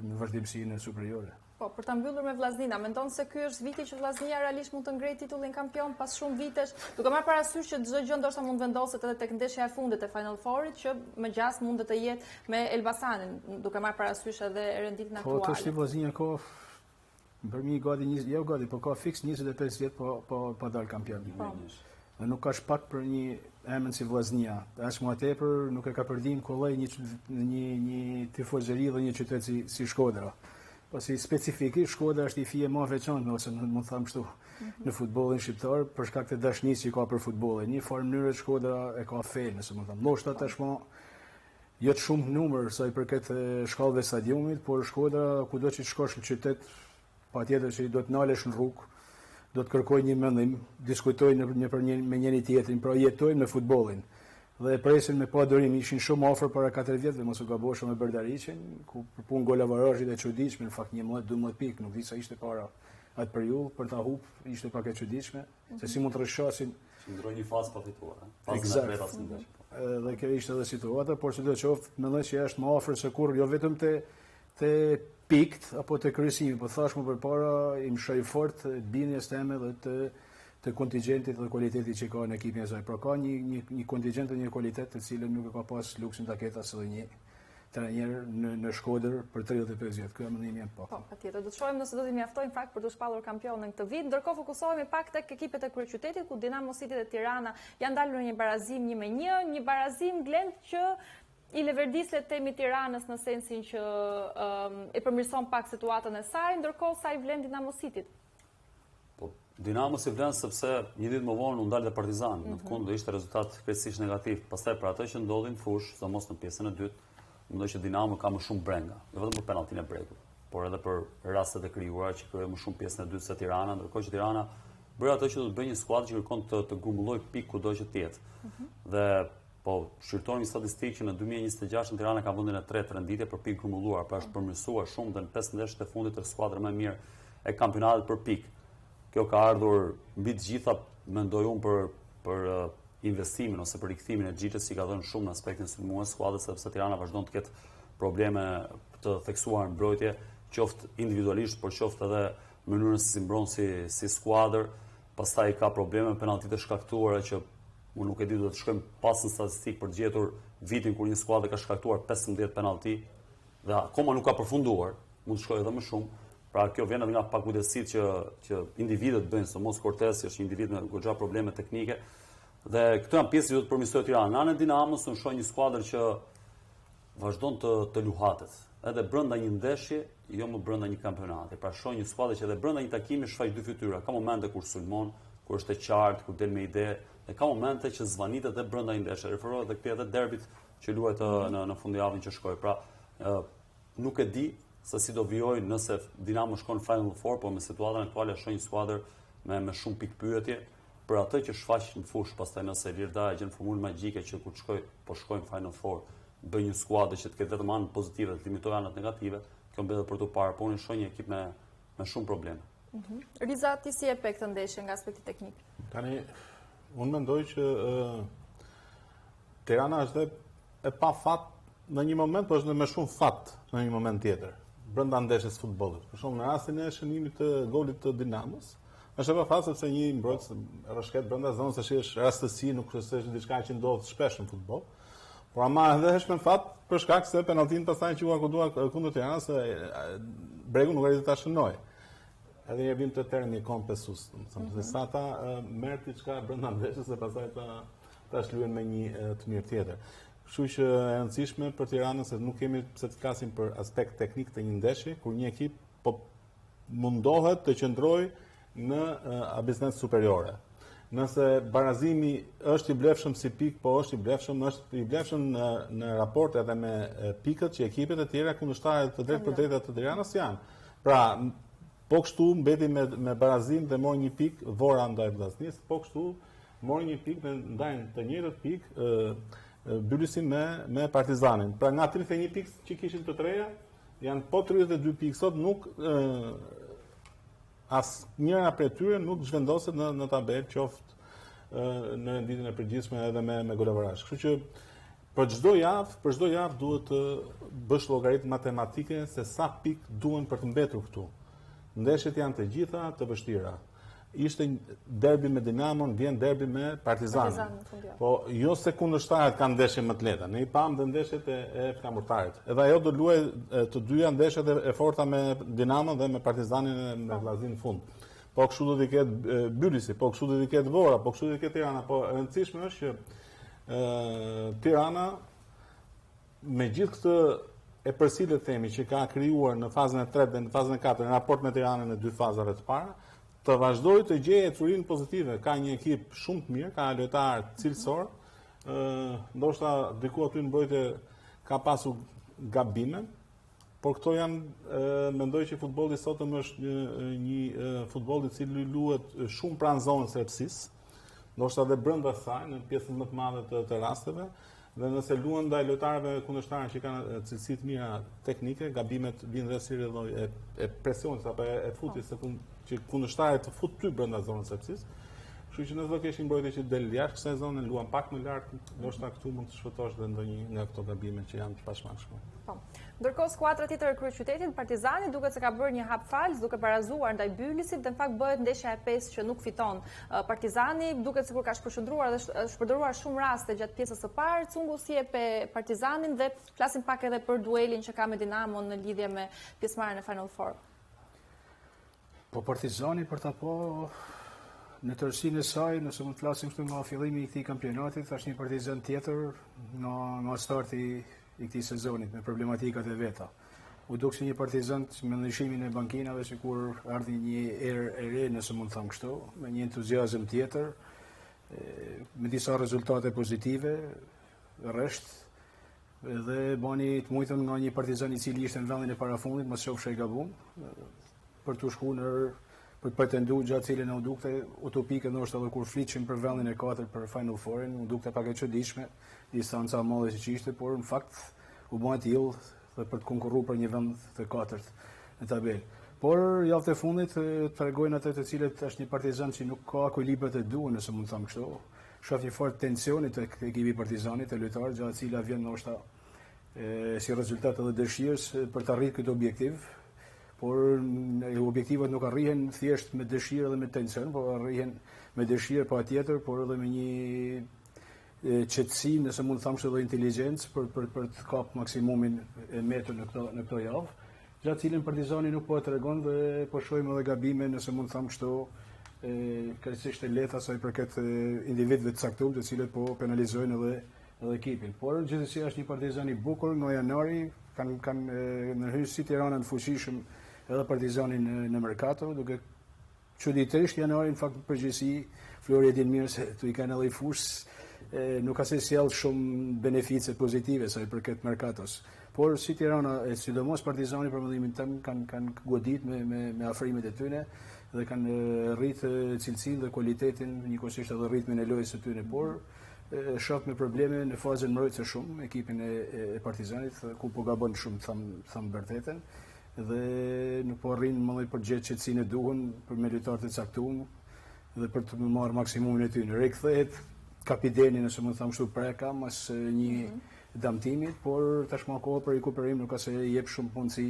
në vazhdimsinë superiore. Po, për ta mbyllur me Vllaznia, mendon se ky është viti që Vllaznia realisht mund të ngrejë titullin kampion pas shumë vitesh, duke marrë parasysh që çdo gjë ndoshta mund vendoset edhe tek ndeshja e fundit e Final Fourit, që më gjas mund të jetë me Elbasanin, duke marrë parasysh edhe renditën aktuale. Po, tash Vllaznia ka për mi gati, po ka fiks 25 vjet po dal kampion. Dhe nuk ka shpak për një emën si Vllaznia. As më tepër nuk e ka përdim kollaj një tifozëri dhe një qytet si Shkodra. Pasi specifikisht Shkodra është i fije më veçantë, ose mund të them kështu, në futbollin shqiptar për shkak të dashurisë që ka për futbollin. Një farë mënyrë Shkodra e ka fen, nëse mund të them. Ndoshta tashmë jo të shumë numër sa i përket shkallëve stadiumit, por Shkodra kudo që të shkosh në qytet, patjetër që do të nalesh në rrugë, do të kërkoj një mendim, diskutojnë me njëri tjetrin, pra jetojnë me futbollin. Dhe presin me pa dorim, ishin shumë afër para 4 vjetëve, mos u gabosha me Berdariqin, ku për punë golavarazhit e çuditshme, në fakt 11-12 pikë, nuk di sa ishte para atë periudhë, për ta hub ishte pak e çuditshme, se si mund të rrshasin. Ndroi një fazë pa fituar, fazën e tretë asnjë. Dhe kjo ishte edhe situata, por sidoqoftë mendoj që është më afër se kurrë, jo vetëm te pikt apo te kryesimi, po thash më përpara i mshoj fort bindjes teme dhe të kontingjentit dhe kualitetit që ka në ekipin e saj. Pra ka një kontingjent dhe një kualitet të cilën nuk e ka pas luksin ta ketë asë dhe një trajner në Shkodër për 35 vjet. Ky mendim jam pa. Po, patjetër. Do të shohim nëse do t'i mjaftojnë fakt për të shpallur kampionin këtë vit. Ndërkohë fokusohemi pak tek ekipet e kryeqytetit, ku Dinamo City dhe Tirana janë dalur në një barazim 1-1, një barazim glend që i leverdislet temi Tiranës në sensin që e përmirëson pak situatën e saj, ndërkohë sa i vlen Dinamo Cityt. Dinamo si vlen sepse një ditë më vonë u ndal dhe Partizani, në të kundërt ishte rezultat krejtësisht negativ. Pastaj për atë që ndodhi në fushë, sidomos në pjesën e dytë, mendoj që Dinamo ka më shumë brenga, jo vetëm për penalltin e Bregut, por edhe për rastet e krijuara që krijoi më shumë pjesën e dytë se Tirana, ndërkohë që Tirana bëri atë që do të bëjë një skuadër që kërkon të grumbullojë pikë kudo që të jetë. Dhe po shqyrtojmë një statistikë që në 2026 Tirana ka vendin e 3 renditje për pikë grumbulluar, pra është përmirësuar shumë dhe në 5 ndeshjet e fundit është skuadra më e mirë e kampionatit për pikë. Kjo ka ardhur mbi të gjitha, mendoj unë, për investimin ose për rikthimin e Xhiçës, që ka dhënë shumë në aspektin sulmues skuadrës, sepse Tirana vazhdon të ketë probleme të theksuar në mbrojtje, qoftë individualisht, por qoftë edhe mënyrën se si mbron si skuadër. Pastaj ka probleme me penalltitë e shkaktuara që unë nuk e di, do të shkojmë pas në statistikë për të gjetur vitin kur një skuadër ka shkaktuar 15 penallti dhe akoma nuk ka përfunduar, mund të shkojë edhe më shumë. Pra kjo vjen edhe nga pakujdesit që individët bëjnë, sidomos Cortez, që është një individ me goxha probleme teknike. Dhe këto janë pjesë që do të përmirësojë Tirana. Në anën e Dinamos unë shoh një skuadër që vazhdon të luhatet, edhe brenda një ndeshje, jo më brenda një kampionati. Pra shoh një skuadër që edhe brenda një takimi shfaq dy fytyra. Ka momente kur sulmon, kur është e qartë, kur del me ide, dhe ka momente që zvanitet edhe brenda një ndeshje. Referohet edhe këtij edhe derbit që luhet në fundjavën që shkoi. Pra nuk e di se si do vijojnë nëse Dinamo shkon në Final Four, por me situatën aktuale shoh një skuadër me shumë pikë pyetje për atë që shfaq në fushë, pastaj nëse Lirda e gjen formulën magjike që kur shkojnë Final Four, bëj një skuadër që të ketë vetëm anët pozitive, të limitojë anët negative, kjo mbetet për tu parë, por unë shoh një ekip me shumë probleme. Riza, ti si e pe këtë ndeshje nga aspekti teknik? Tani, unë mendoj që Tirana është e pa fat në një moment, por është me shumë fat në një moment tjetër, brenda ndeshjes futbollit. Për shembull, në rastin e shënimit të golit të Dinamos, është e pa fat sepse një mbrojtës rrëshket brenda zonës është rastësi, nuk është diçka që ndodh shpesh në futboll. Por ama edhe është me fat për shkak se penalltin pastaj që u akudua kundër Tiranës, Bregu nuk arriti ta shënojë. Edhe e vim të terën një kom pesus, se sa ta merr diçka brenda ndeshjes e pastaj ta shlyen me një të mirë tjetër. Kështu që e rëndësishme për Tiranën se nuk kemi pse të flasim për aspekt teknik të një ndeshje, kur një ekip po mundohet të qëndrojë në abiznes superiore. Nëse barazimi është i blefshëm si pikë, po është i blefshëm në raport edhe me pikët që ekipet e tjera kundërshtarë të drejtë për drejta të Tiranës janë. Pra, po kështu mbeti me barazim dhe mori një pikë Vora ndaj Vllaznisë, po kështu mori një pikë dhe ndajnë të njëjtët pikë Byllisin me Partizanin. Pra nga 31 pikë që kishin të treja, janë po 32 pikë sot, nuk as njëra prej tyre nuk zhvendoset në tabelë, qoftë në renditjen e përgjithshme edhe me golavarazh. Kështu që për çdo javë duhet të bësh llogaritë matematike se sa pikë duhen për të mbetur këtu. ndeshjet janë të gjitha të vështira. Ishte derbi me Dinamon, vjen derbi me Partizanin. Po jo se kundërshtarët kanë ndeshje më të lehta, ne i pam dhe ndeshjet e flamurtarit. Edhe ajo do luajë të dyja ndeshjet e forta me Dinamon dhe me Partizanin me vllaznin në fund. Po kështu do t'i ketë Bylisi, po kështu do t'i ketë Vora, po kështu do t'i ketë Tirana, po e rëndësishme është që Tirana me gjithë këtë e përcillet themi që ka krijuar në fazën e 3 dhe në fazën e 4 në raport me Tiranën në 2 fazave të para, të vazhdojë të gjejë ecurinë pozitive. Ka një ekip shumë të mirë, ka lojtarë cilësor, ndoshta diku aty në mbrojtje ka pasur gabime, por këto janë, mendoj që futbolli sotëm është një futboll i cili luhet shumë pranë zonës së Erpsisë, ndoshta edhe brenda saj në pjesën më të madhe të rasteve, dhe nëse luan ndaj lojtarëve kundërshtarë që kanë cilësi të mira teknike, gabimet vinë dhe si lloj e presionit apo e futjes që kundërshtarët të fut ty brenda zonës së Erpsisë. Kështu që nëse do keshim mbrojtje që del jashtë kësaj zone, luan pak më lart, ndoshta këtu mund të shfëtosh dhe ndonjë nga këto gabime që janë të pashmangshme. Po. Ndërkohë skuadra tjetër e kryeqytetit, Partizani, duket se ka bërë një hap fals, duke barazuar ndaj Bylisit, dhe në fakt bëhet ndeshja e 5 që nuk fiton. Partizani duket sikur ka shpërshëndruar dhe shpërdoruar shumë raste gjatë pjesës së parë, cungu si e pe Partizanin, dhe flasim pak edhe për duelin që ka me Dinamon në lidhje me pjesëmarrjen e Final Four. Po Partizani për ta po në tërësinë e saj, nëse mund të flasim këtu nga fillimi i këtij kampionatit, është një Partizan tjetër nga starti i këtij sezonit me problematikat e veta. U duk si një Partizan me ndryshimin e bankinave, sikur ardhi një erë e re, nëse mund të them kështu, me një entuziazëm tjetër, me disa rezultate pozitive, rresht, dhe bani të mujtën nga një Partizan i cili ishte në vendin e parafundit, mos qofshe i gabum, për të shkuar për të pretendu gjatë cilën u dukte utopike, ndoshta edhe kur flitshim për vendin e 4 për Final Fourin, u dukte pak e çuditshme, distanca e madhe që ishte, por në fakt u bën tillë dhe për të konkurruar për një vend të 4 në tabelë. Por javët e fundit tregojnë ato të cilët është një Partizan që nuk ka ekuilibrat e duhur, nëse mund të them kështu. Shoh një fort tensioni tek ekipi i Partizanit, e lojtarë gjatë cila vjen ndoshta si rezultat edhe dëshirës për të arritur këtë objektiv. Por objektivat nuk arrihen thjesht me dëshirë dhe me tension, por arrihen me dëshirë pa tjetër, por edhe me një qetësi, nëse mund të thamë edhe inteligjencë për të kap maksimumin e metur në këto javë, gjatë cilën Partizani nuk po e tregon dhe po shohim edhe gabime, nëse mund të thamë kështu, krejtësisht e lehta sa i përket individëve të caktuar, të cilët po penalizojnë edhe ekipin. Por gjithsesi është një Partizan i bukur nga janari, kanë ndërhyrë si Tirana në fuqishëm edhe Partizanin në Mercato, duke çuditërisht janari në fakt në përgjithësi Flori e din mirë se tu i kanë edhe i fushë nuk ka se sjell shumë benefice pozitive sa i përket Mercatos. Por si Tirana e sidomos Partizani për mendimin tim kanë godit me afrimet e tyre dhe kanë rritë cilësinë dhe cilësitetin, njëkohësisht edhe ritmin e lojës së tyre, por shoh me probleme në fazën mbrojtëse shumë ekipin e Partizanit, ku po gabon shumë, tham vërtetën, dhe nuk po arrin më për gjetë qetësinë e duhur për me lojtarët e caktuar dhe për të marrë maksimumin e tyre. Rikthehet kapiteni, nëse mund të them kështu, preka mas një damtimit, por tashmë kohë për rikuperim nuk ka se jep shumë mundësi,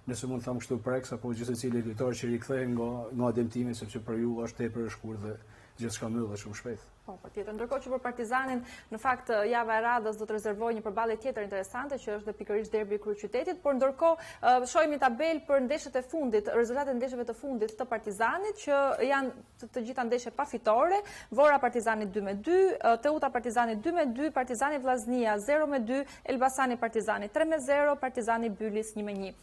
nëse mund të them kështu, preks apo gjithsecili lojtar që rikthehen nga dëmtimi, sepse për ju është tepër e shkurtër dhe gjithçka mbyllet shumë shpejt. Po, patjetër. Ndërkohë që për Partizanin, në fakt java e radhës do të rezervojë një përballje tjetër interesante, që është pikërisht derbi i kryeqytetit, por ndërkohë shohim një tabelë për ndeshjet e fundit, rezultatet e ndeshjeve të fundit të Partizanit, që janë të gjitha ndeshje pa fitore. Vora Partizani 2-2, Teuta Partizani 2-2, Partizani Vllaznia 0-2, Elbasani Partizani 3-0, Partizani Bylis 1-1.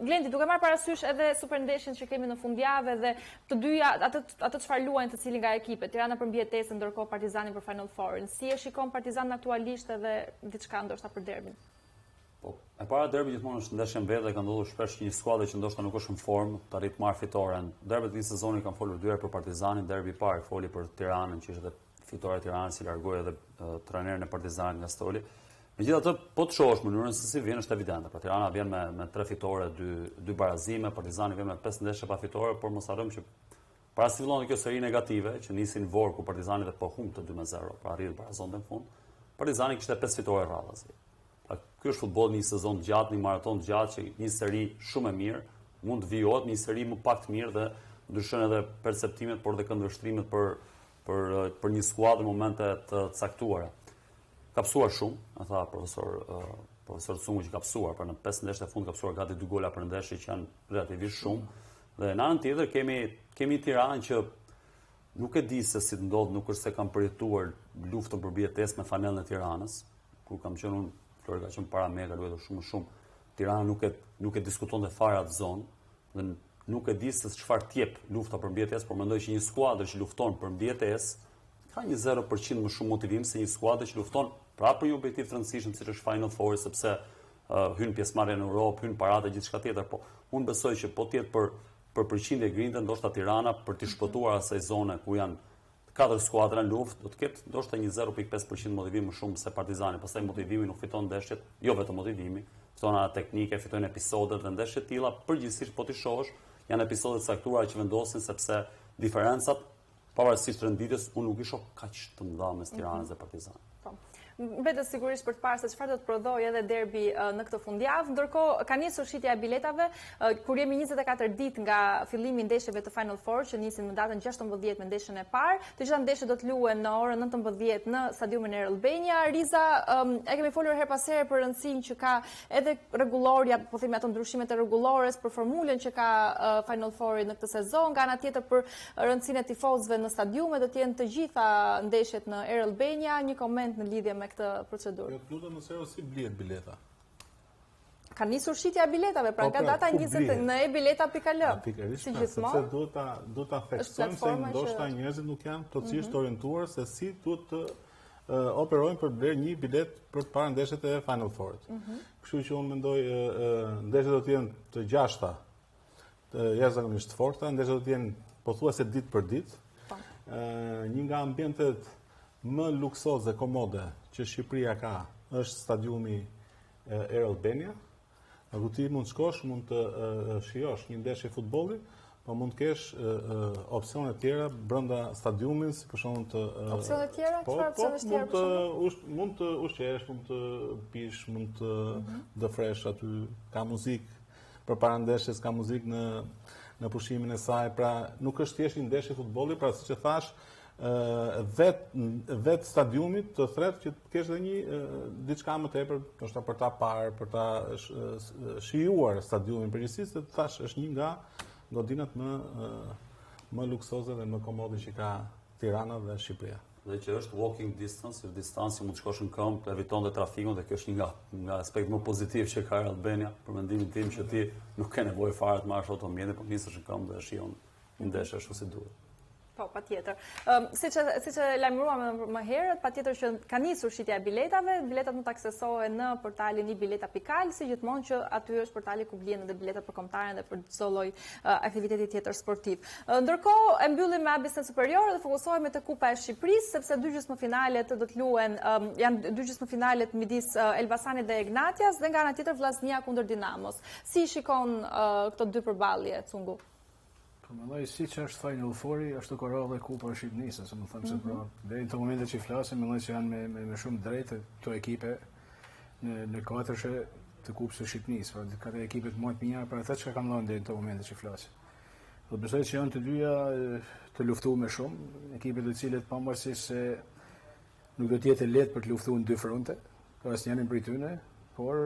Glendi, duke marrë parasysh edhe super ndeshjen që kemi në fundjavë dhe të dyja atë çfarë luajnë të cilin nga ekipet, Tirana për mbijetesën, ndërkohë Partizani për Final Fourin. Si e shikon Partizanin aktualisht edhe diçka ndoshta për derbin? Po, e para derbi gjithmonë është ndeshje mbetë dhe ka ndodhur shpesh një skuadër që ndoshta nuk është në formë të arrit marrë fitoren. Derbet e sezonit kanë folur dy herë për Partizanin, derbi i parë foli për Tiranën, që ishte fitore e Tiranës, si largoi edhe trajnerin e Partizanit nga Stoli. Megjithatë, po të shohësh mënyrën se si vjen është evidente. Pra Tirana vjen me 3 fitore, 2 barazime, Partizani vjen me 5 ndeshje pa fitore, por mos harrojmë që para se fillon kjo seri negative, që nisin Vorë ku Partizani dhe po humbte 2-0, pra arrit barazonte në fund, Partizani kishte 5 fitore rradhës. Pra ky është futbolli, një sezon të gjatë, një maraton të gjatë që një seri shumë e mirë, mund të vijohet një seri më pak të mirë dhe ndryshon edhe perceptimet, por dhe këndvështrimet për një skuadër në momente të caktuara. Ka pësuar shumë, e tha profesor Cungu që ka pësuar, për në 5 ndeshje të fund ka pësuar gati 2 gola për ndeshje që janë relativisht shumë. Dhe në anën tjetër kemi Tiranë që nuk e di se si të ndodhë, nuk është se kam përjetuar luftën për bjetesë me fanellën e Tiranës, kur kam qenë unë, Flori ka qenë para me, ka luajtur shumë. Tirana nuk e diskuton dhe fare atë zonë, dhe nuk e di se çfarë t'jep lufta për mbijetesë, por mendoj që një skuadër që lufton për mbijetesë ka një 0% më shumë motivim se një skuadër që lufton prapë për një objektiv të rëndësishëm, siç është Final Four, sepse hyn pjesëmarrje në Europë, hyn paratë gjithçka tjetër, po unë besoj që po t'jetë për përqindje grinte, ndoshta Tirana për të shpëtuar asaj zone ku janë 4 skuadra në luftë, do të ketë ndoshta një 0.5% motivim më shumë se Partizani. Pastaj motivimi nuk fiton ndeshjet, jo vetëm motivimi, fiton ana teknike, fitojnë episodet dhe ndeshjet të tilla, përgjithsisht po ti shohësh, janë episode të caktuara që vendosin sepse diferencat pavarësisht renditjes, unë nuk i shoh kaq të mëdha mes Tiranës dhe Partizanit. Mbetet sigurisht për të parë se çfarë do të prodhojë edhe derbi në këtë fundjavë. Ndërkohë ka nisur shitja e biletave, kur jemi 24 ditë nga fillimi i ndeshjeve të Final Four, që nisin në datën 16 me ndeshjen e parë. Të gjitha ndeshjet do të luhen në orën 19 në stadiumin e Albania. Riza, e kemi folur her pas here për rëndësinë që ka edhe rregulloria, po themi ato ndryshimet e rregullores, për formulën që ka Final Fouri në këtë sezon, nga ana tjetër për rëndësinë e tifozëve në stadiume, do të jenë të gjitha ndeshjet në Air Albania. Një koment në lidhje me këtë procedurë. Jo, lutem mëse si blihet bileta. Ka nisur shitja e biletave, pra nga data 20 në ebileta.al. Si gjithmonë, sepse duhet ta theksojmë se ndoshta njerëzit nuk janë plotësisht orientuar se si duhet të operojnë për blerë një bilet për të parë ndeshjet e Final Fourit. Kështu që unë mendoj ndeshjet do të jenë të gjashta, të jashtëzakonisht forta, ndeshjet do të jenë pothuajse ditë për ditë. Një nga ambientet më luksoze, komode që Shqipëria ka është stadiumi Air Albania. Ku ti mund të shkosh, mund të shijosh një ndeshje futbolli, po mund të kesh opsione të tjera brenda stadiumit, si për shembull të opsione të tjera, çfarë opsione të tjera? Mund të ushqesh, mund të pish, mund të dëfresh aty, ka muzikë përpara ndeshjes, ka muzikë në pushimin e saj, pra nuk është thjesht një ndeshje futbolli, pra siç e thash, vet stadiumit të thret që të kesh dhe një diçka më tepër, ndoshta për ta parë, për ta shijuar stadiumin përgjithsisht, se thash është një nga godinat më luksoze dhe më komode që ka Tirana dhe Shqipëria. Dhe që është walking distance, distancë mund të shkosh në këmbë, të eviton dhe trafikun, dhe kjo është një nga aspekt më pozitiv që ka Albania, për mendimin tim që ti nuk ke nevojë fare të marrësh automjetin, por nisesh në këmbë dhe shijon një ndeshje ashtu si duhet. Po, patjetër. Siç e lajmëruam më herët, patjetër që ka nisur shitja e biletave, biletat mund të aksesohen në portalin ibileta.al, si gjithmonë që aty është portali ku blihen edhe biletat për kombëtaren dhe për çdo lloj aktiviteti tjetër sportiv. Ndërkohë e mbyllim me A-bin superior dhe fokusohemi te Kupa e Shqipërisë, sepse dy gjysmëfinalet do të luhen, janë dy gjysmëfinalet midis Elbasanit dhe Egnatias dhe nga ana tjetër Vllaznia kundër Dinamos. Si shikon këto dy përballje, Cungu? Po mendoj siç është Final Fouri, ashtu ka rënë Kupa e Shqipërisë, se më them se pra deri në këtë moment që flasim, mendoj se janë me shumë drejtë këto ekipe në katërshe të Kupës së Shqipërisë, pra këto ekipet më të mira për ata që kanë dhënë deri në këtë moment që flasim. Do besoj se janë të dyja të luftuar me shumë, ekipet të cilët pavarësisht se nuk do të jetë lehtë për të luftuar në dy fronte, pra asnjërin prej tyre, por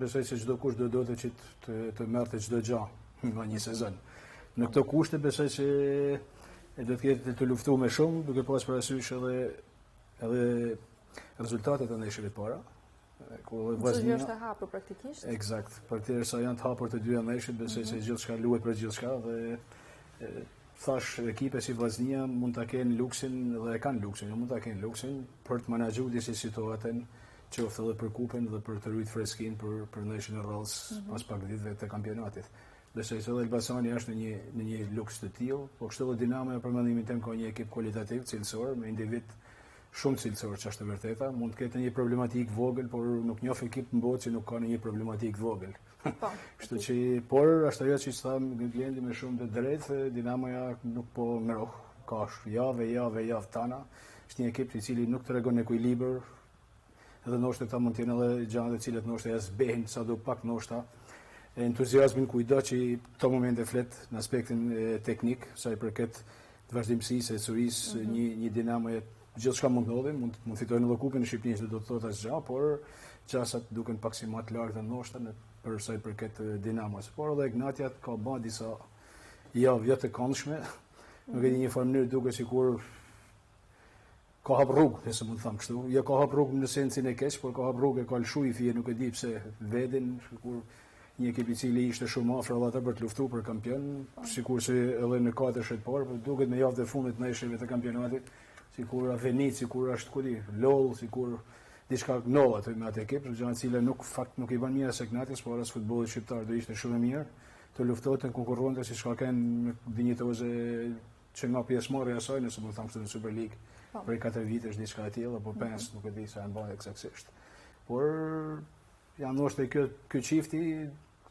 besoj se çdo kush do të të merrte çdo gjë nga një sezon. Në këto kushte besoj se do të jetë të luftuar me shumë, duke pasur parasysh edhe rezultatet e ndeshjeve të para. Ku Vllaznia është e hapur praktikisht. Eksakt. Përderisa janë të hapur të dyja ndeshjet, besoj se gjithçka luhet për gjithçka dhe thash ekipe si Vllaznia mund ta kenë luksin dhe e kanë luksin, mund ta kenë luksin për të menaxhuar disi situatën, qoftë edhe për kupën dhe për të rrit freskinë për ndeshjen e rrallës pas pak ditëve të kampionatit. Besoj se edhe Elbasani është në një luks të tillë, por kështu edhe Dinamo për mendimin tim ka një ekip kualitativ, cilësor, me individ shumë cilësor, që është e vërteta, mund të ketë një problematik vogël, por nuk njoh ekip në botë që nuk ka një problematik vogël. Kështu që, por është ajo që tham Glendi me shumë të drejtë, Dinamoja nuk po ngroh, ka javë tana, është një ekip i cili nuk tregon ekuilibër, edhe ndoshta këta mund të jenë edhe gjëra të cilat ndoshta ja zbehen sa do pak ndoshta entuziazmin kujdo që këto momente flet në aspektin teknik, sa i përket të vazhdimësisë, ecurisë, një dinamo gjithçka mund të ndodhi, mund fitojnë edhe kupën e Shqipërisë, do të thotë asgjë, por qasat duken pak si më të lartë ndoshta për sa i përket Dinamos. Por edhe Ignatia ka bën disa javë të këndshme, nuk e di një farë mënyrë duke sikur ka hap rrugë, nëse mund të them kështu. Jo ka hap rrugë në sensin e keq, por ka hap rrugë e ka lshu i fije, nuk e di pse vedin, sikur një ekip i cili ishte shumë afër edhe ata për të luftuar për kampion, sikur se edhe në katërshet parë, por duket me javët e fundit në esheve të kampionatit, sikur Avenit, sikur është ku di, LOL, sikur diçka nova aty me atë ekip, gjëra që nuk i bën mirë as Ignatis, por as futbollit shqiptar do ishte shumë e mirë të luftohet të konkurronte siç ka kanë dinjitoze që nga pjesëmarrja e saj nëse mund të them kështu në Super League. Për 4 vitesh diçka e tillë apo 5, nuk e di sa janë bën eksaktësisht. Por janë ndoshta ky çifti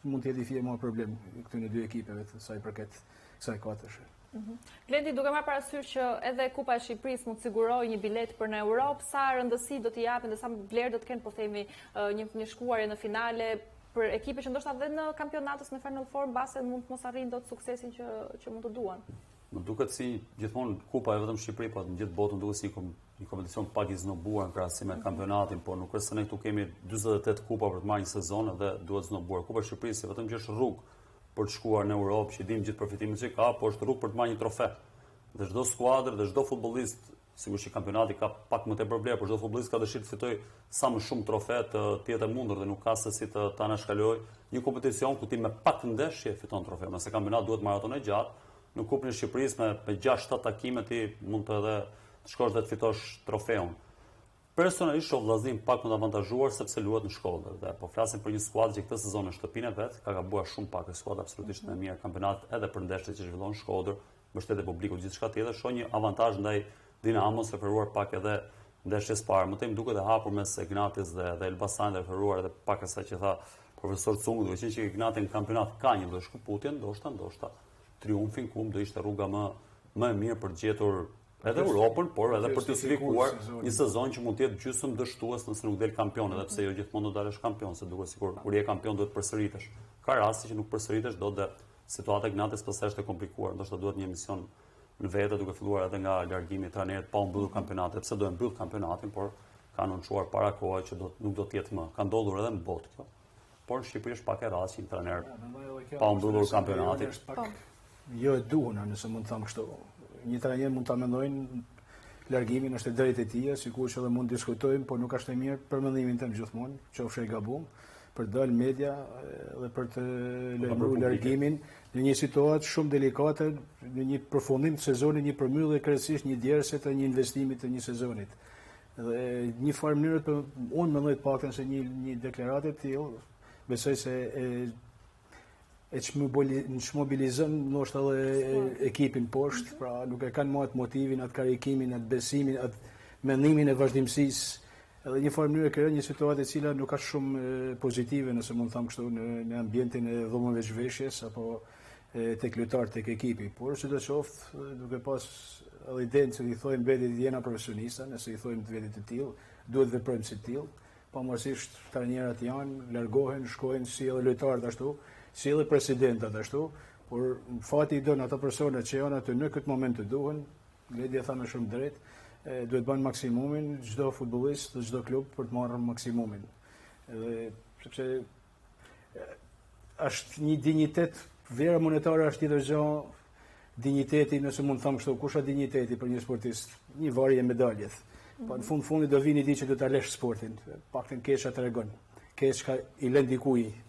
mund të jetë fije më problem këtyre dy ekipeve të sa i përket kësaj katërsh. Blendi, duke marrë parasysh që edhe Kupa e Shqipërisë mund të sigurojë një bilet për në Europë, sa rëndësi do t'i japin dhe sa vlerë do të kenë, po themi, një shkuarje në finale për ekipe që ndoshta edhe në kampionatës në Final Four mbase mund të mos arrijnë dot suksesin që mund të duan. Më duket si gjithmonë Kupa e vetëm Shqipëri, po në gjithë botën duket si një kompeticion pak i znobuar në krahasim me kampionatin, por nuk është se ne këtu kemi 48 kupa për të marrë një sezon dhe duhet znobuar. Kupa e Shqipërisë vetëm që është rrugë për të shkuar në Europë, që dim gjithë përfitimin që ka, por është rrugë për të marrë një trofe. Dhe çdo skuadër dhe çdo futbollist, sigurisht që kampionati ka pak më tepër vlerë, por çdo futbollist ka dëshirë të fitojë sa më shumë trofe të jetë mundur dhe nuk ka se si të anashkalojë një kompeticion ku ti me pak ndeshje fiton trofe. Nëse kampionat duhet maraton e gjatë, në Kupën e Shqipërisë me 6-7 takime ti mund të edhe të shkosh dhe të fitosh trofeun. Personalisht shoh Vllaznin pak më të avantazhuar sepse luhet në Shkodër dhe po flasim për një skuadër që këtë sezon në shtëpinë e vet ka gabuar shumë pak, e skuadër absolutisht më mirë kampionat edhe për ndeshjet që zhvillon në Shkodër, mbështetje publiku gjithçka tjetër, shoh një avantazh ndaj Dinamos referuar pak edhe ndeshjes parë. Më tem duket e hapur mes Ignatis dhe Elbasanit referuar edhe pak asaj që tha profesor Cungu, duke qenë që Ignati në kampionat ka një lloj shkëputje, ndoshta triumfin kum do ishte rruga më e mirë për të gjetur edhe Europën, por edhe për të sfikuar një sezon që mund të jetë gjysmë dështues nëse nuk del kampion, edhe pse jo gjithmonë do dalësh kampion, se duket sikur kur je kampion duhet përsëritesh. Ka raste që nuk përsëritesh dot dhe situata e Ignatis pastaj është e komplikuar, ndoshta duhet një emision në vetë duke filluar edhe nga largimi i trajnerit pa mbyllur kampionatin, pse do e mbyll kampionatin, por ka anoncuar para kohë që nuk do të jetë më. Ka ndodhur edhe në botë kjo. Por në Shqipëri është pak e rastës që një trajner pa mbyllur kampionatin. Jo e duhur, nëse mund të them kështu. Një trajner mund ta mendojnë largimin është e drejtë e tij, sikur që edhe mund të diskutojmë, por nuk është e mirë për mendimin tim gjithmonë, qofshë e gabum, për të dalë media dhe për të lajmëruar largimin në një situatë shumë delikate, në një përfundim të sezonit, një përmbyllje kryesisht një djerse të një investimi të një sezonit. Dhe një farë mënyrë unë mendoj të paktën se një deklaratë e tillë, besoj se e çmobilizon ndoshta edhe ekipin poshtë, pra nuk e kanë më atë motivin, atë karikimin, atë besimin, atë mendimin e vazhdimësisë. Edhe një farë mënyrë krijon një situatë e cila nuk ka shumë pozitive, nëse mund të them kështu, në ambientin e dhomave zhveshjes apo tek lojtarët tek ekipi. Por sidoqoftë, duke pas edhe idenë që i thojnë vetë të jena profesionista, nëse i thojnë vetë të tillë, duhet veprojmë si tillë. Pavarësisht trajnerat janë, largohen, shkojnë si edhe lojtarët ashtu, si edhe presidentët ashtu, por fati i don ato persona që janë aty në këtë moment të duhen, Ledi e tha me shumë drejt, duhet bën maksimumin çdo futbollist dhe çdo klub për të marrë maksimumin. Edhe sepse është një dinjitet, vlera monetare është tjetër gjë, dinjiteti, nëse mund të them kështu, kush është dinjiteti për një sportist? Një varje medaljet. Po në fundi do vini di që do ta lesh sportin. Paktën keqja tregon. Keqja i lën dikujt.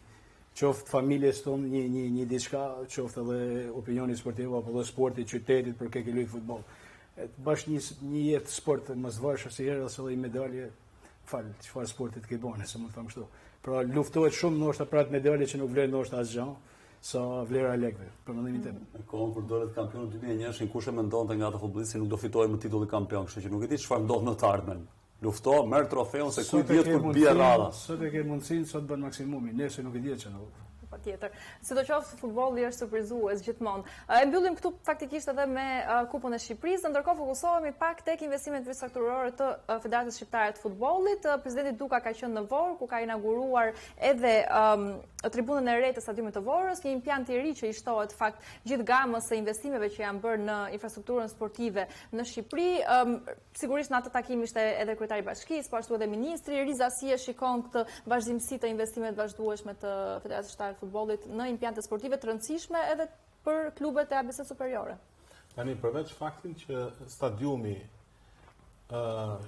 Qoftë familjes tonë një diçka, qoftë edhe opinioni sportiv apo edhe sporti, qytetit për kë luaj futboll. Bash një jetë sport mos varsh as herë ose edhe medalje, çfarë sportit ke bën, se mund të them kështu. Pra luftohet shumë ndoshta për atë medalje që nuk vlen ndoshta asgjë, sa vlera e lekëve, për mendimin tim. Në kohën kur dolet kampion në 2001, kush e mendonte nga ata futbollistë nuk do fitojë më titullin kampion, kështu që nuk e di çfarë ndodh në të ardhmen. Lufto, merr trofeun se kujt vjet kur bie rradha. Sot e ke mundsinë, sot bën maksimumin, nëse nuk e di çfarë ndodh. patjetër. Sidoqoftë futbolli është surprizues gjithmonë. E mbyllim këtu faktikisht edhe me Kupën e Shqipërisë, ndërkohë fokusohemi pak tek investimet infrastrukturore të Federatës Shqiptare të Futbollit. Presidenti Duka ka qenë në Vorë, ku ka inauguruar edhe tribunën e re të stadiumit të Vorës, një impjant i ri që i shtohet fakt gjithë gamës së investimeve që janë bërë në infrastrukturën sportive në Shqipëri. Sigurisht në atë takim ishte edhe kryetari i bashkisë, po ashtu edhe ministri. Riza si e shikon këtë vazhdimsi të investimeve vazhdueshme të Federatës Shqiptare të Futbollit në impjante sportive të rëndësishme edhe për klubet e ABC superiore? Tani, përveç faktin që stadiumi